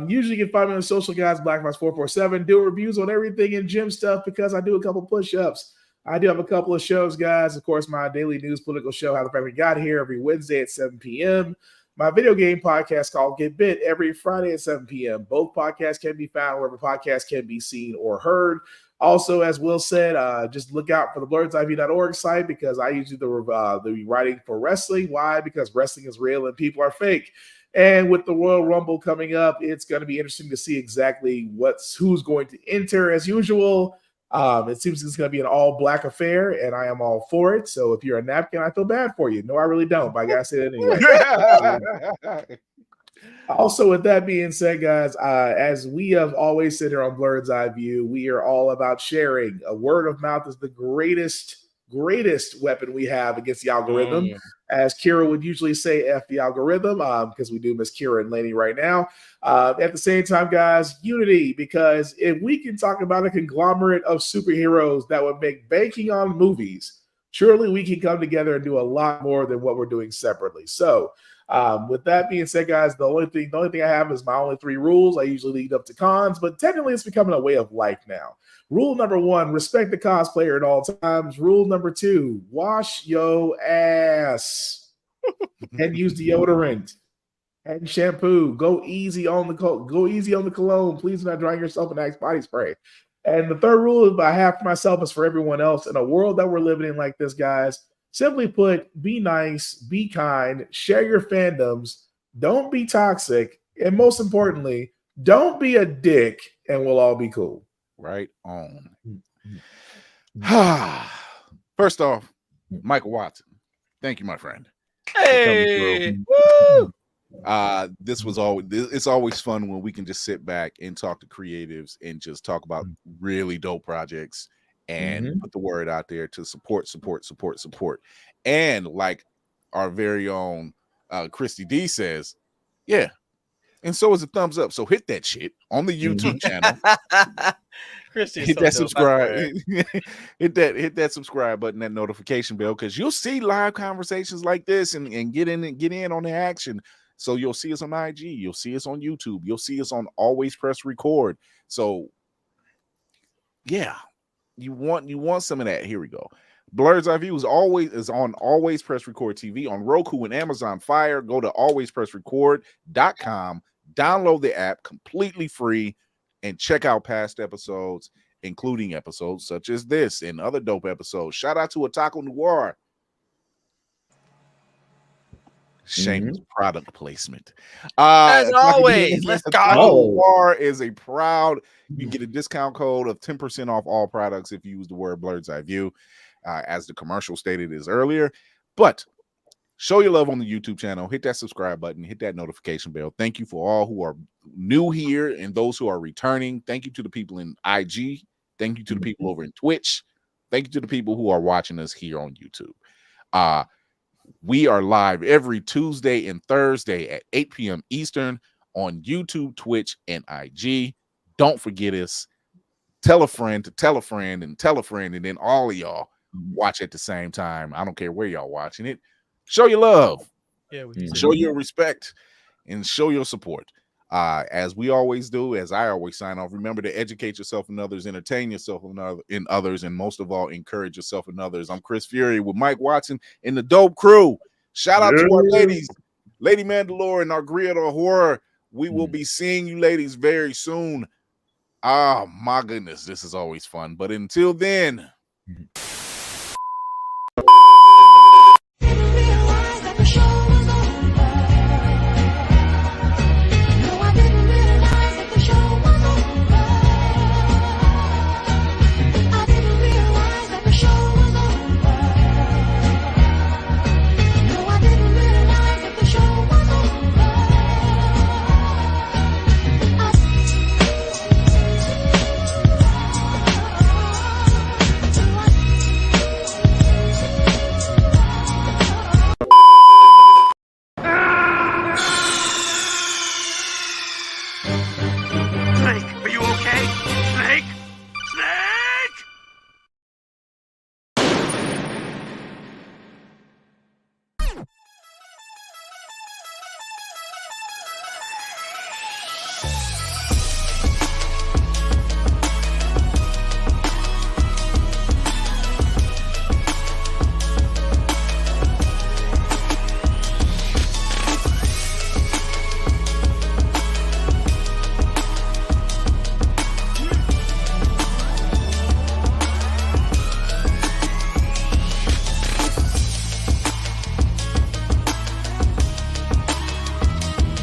usually you can find me on the social guys, Black Box 447. Do reviews on everything and gym stuff because I do a couple push-ups. I do have a couple of shows, guys. Of course, my daily news political show, How the Fact We Got Here, every Wednesday at 7 p.m. my video game podcast called Get Bit every Friday at 7 p.m. Both podcasts can be found wherever podcasts can be seen or heard. Also, as Will said, just look out for the blerdsiv.org site because I usually do the writing for wrestling. Why? Because wrestling is real and people are fake. And with the Royal Rumble coming up, it's going to be interesting to see exactly who's going to enter as usual. It seems it's going to be an all-black affair, and I am all for it. So if you're a napkin, I feel bad for you. No, I really don't, but I got to say it anyway. Also, with that being said, guys, as we have always said here on Blerd's Eye View, we are all about sharing. A word of mouth is the greatest weapon we have against the algorithm. As Kira would usually say, F the algorithm, because we do miss Kira and Lainey right now. At the same time, guys, unity, because if we can talk about a conglomerate of superheroes that would make banking on movies, surely we can come together and do a lot more than what we're doing separately. So, with that being said, guys, the only thing I have is my only 3 rules. I usually lead up to cons, but technically it's becoming a way of life now. Rule number 1, respect the cosplayer at all times. Rule number 2, wash your ass and use deodorant and shampoo. Go easy on the cologne. Please do not drown yourself in Axe body spray. And the third rule I have for myself is for everyone else. In a world that we're living in like this, guys, simply put, be nice, be kind, share your fandoms, don't be toxic, and most importantly, don't be a dick, and we'll all be cool. Right on. First off, Michael Watson, thank you, my friend. Hey, woo! It's always fun when we can just sit back and talk to creatives and just talk about really dope projects and put the word out there to support. And like our very own Christy D says, yeah. And so is a thumbs up. So hit that shit on the YouTube channel. Hit that subscribe. hit that subscribe button, that notification bell, because you'll see live conversations like this and get in on the action. So you'll see us on IG, you'll see us on YouTube, you'll see us on Always Press Record. So yeah, you want some of that. Here we go. Blerd's Eye View is on Always Press Record TV on Roku and Amazon Fire. Go to alwayspressrecord.com, download the app completely free, and check out past episodes, including episodes such as this and other dope episodes. Shout out to Otaku Noir. Shameless product placement. As always, let's go. Otaku Noir is a proud. You can get a discount code of 10% off all products if you use the word Blerd's Eye View. As the commercial stated is earlier, but show your love on the YouTube channel, hit that subscribe button, hit that notification bell. Thank you for all who are new here and those who are returning. Thank you to the people in IG. Thank you to the people over in Twitch. Thank you to the people who are watching us here on YouTube. We are live every Tuesday and Thursday at 8 p.m. Eastern on YouTube, Twitch, and IG. Don't forget us. Tell a friend to tell a friend and tell a friend, and then all of y'all watch at the same time. I don't care where y'all watching it. Show your love. Yeah, show your respect and show your support. As we always do, as I always sign off, remember to educate yourself and others, entertain yourself in others, and most of all, encourage yourself and others. I'm Chris Fury with Mike Watson and the Dope Crew. Shout out to our ladies, Lady Mandalore and our Griot of Horror. We will be seeing you ladies very soon. Ah, my goodness, this is always fun. But until then,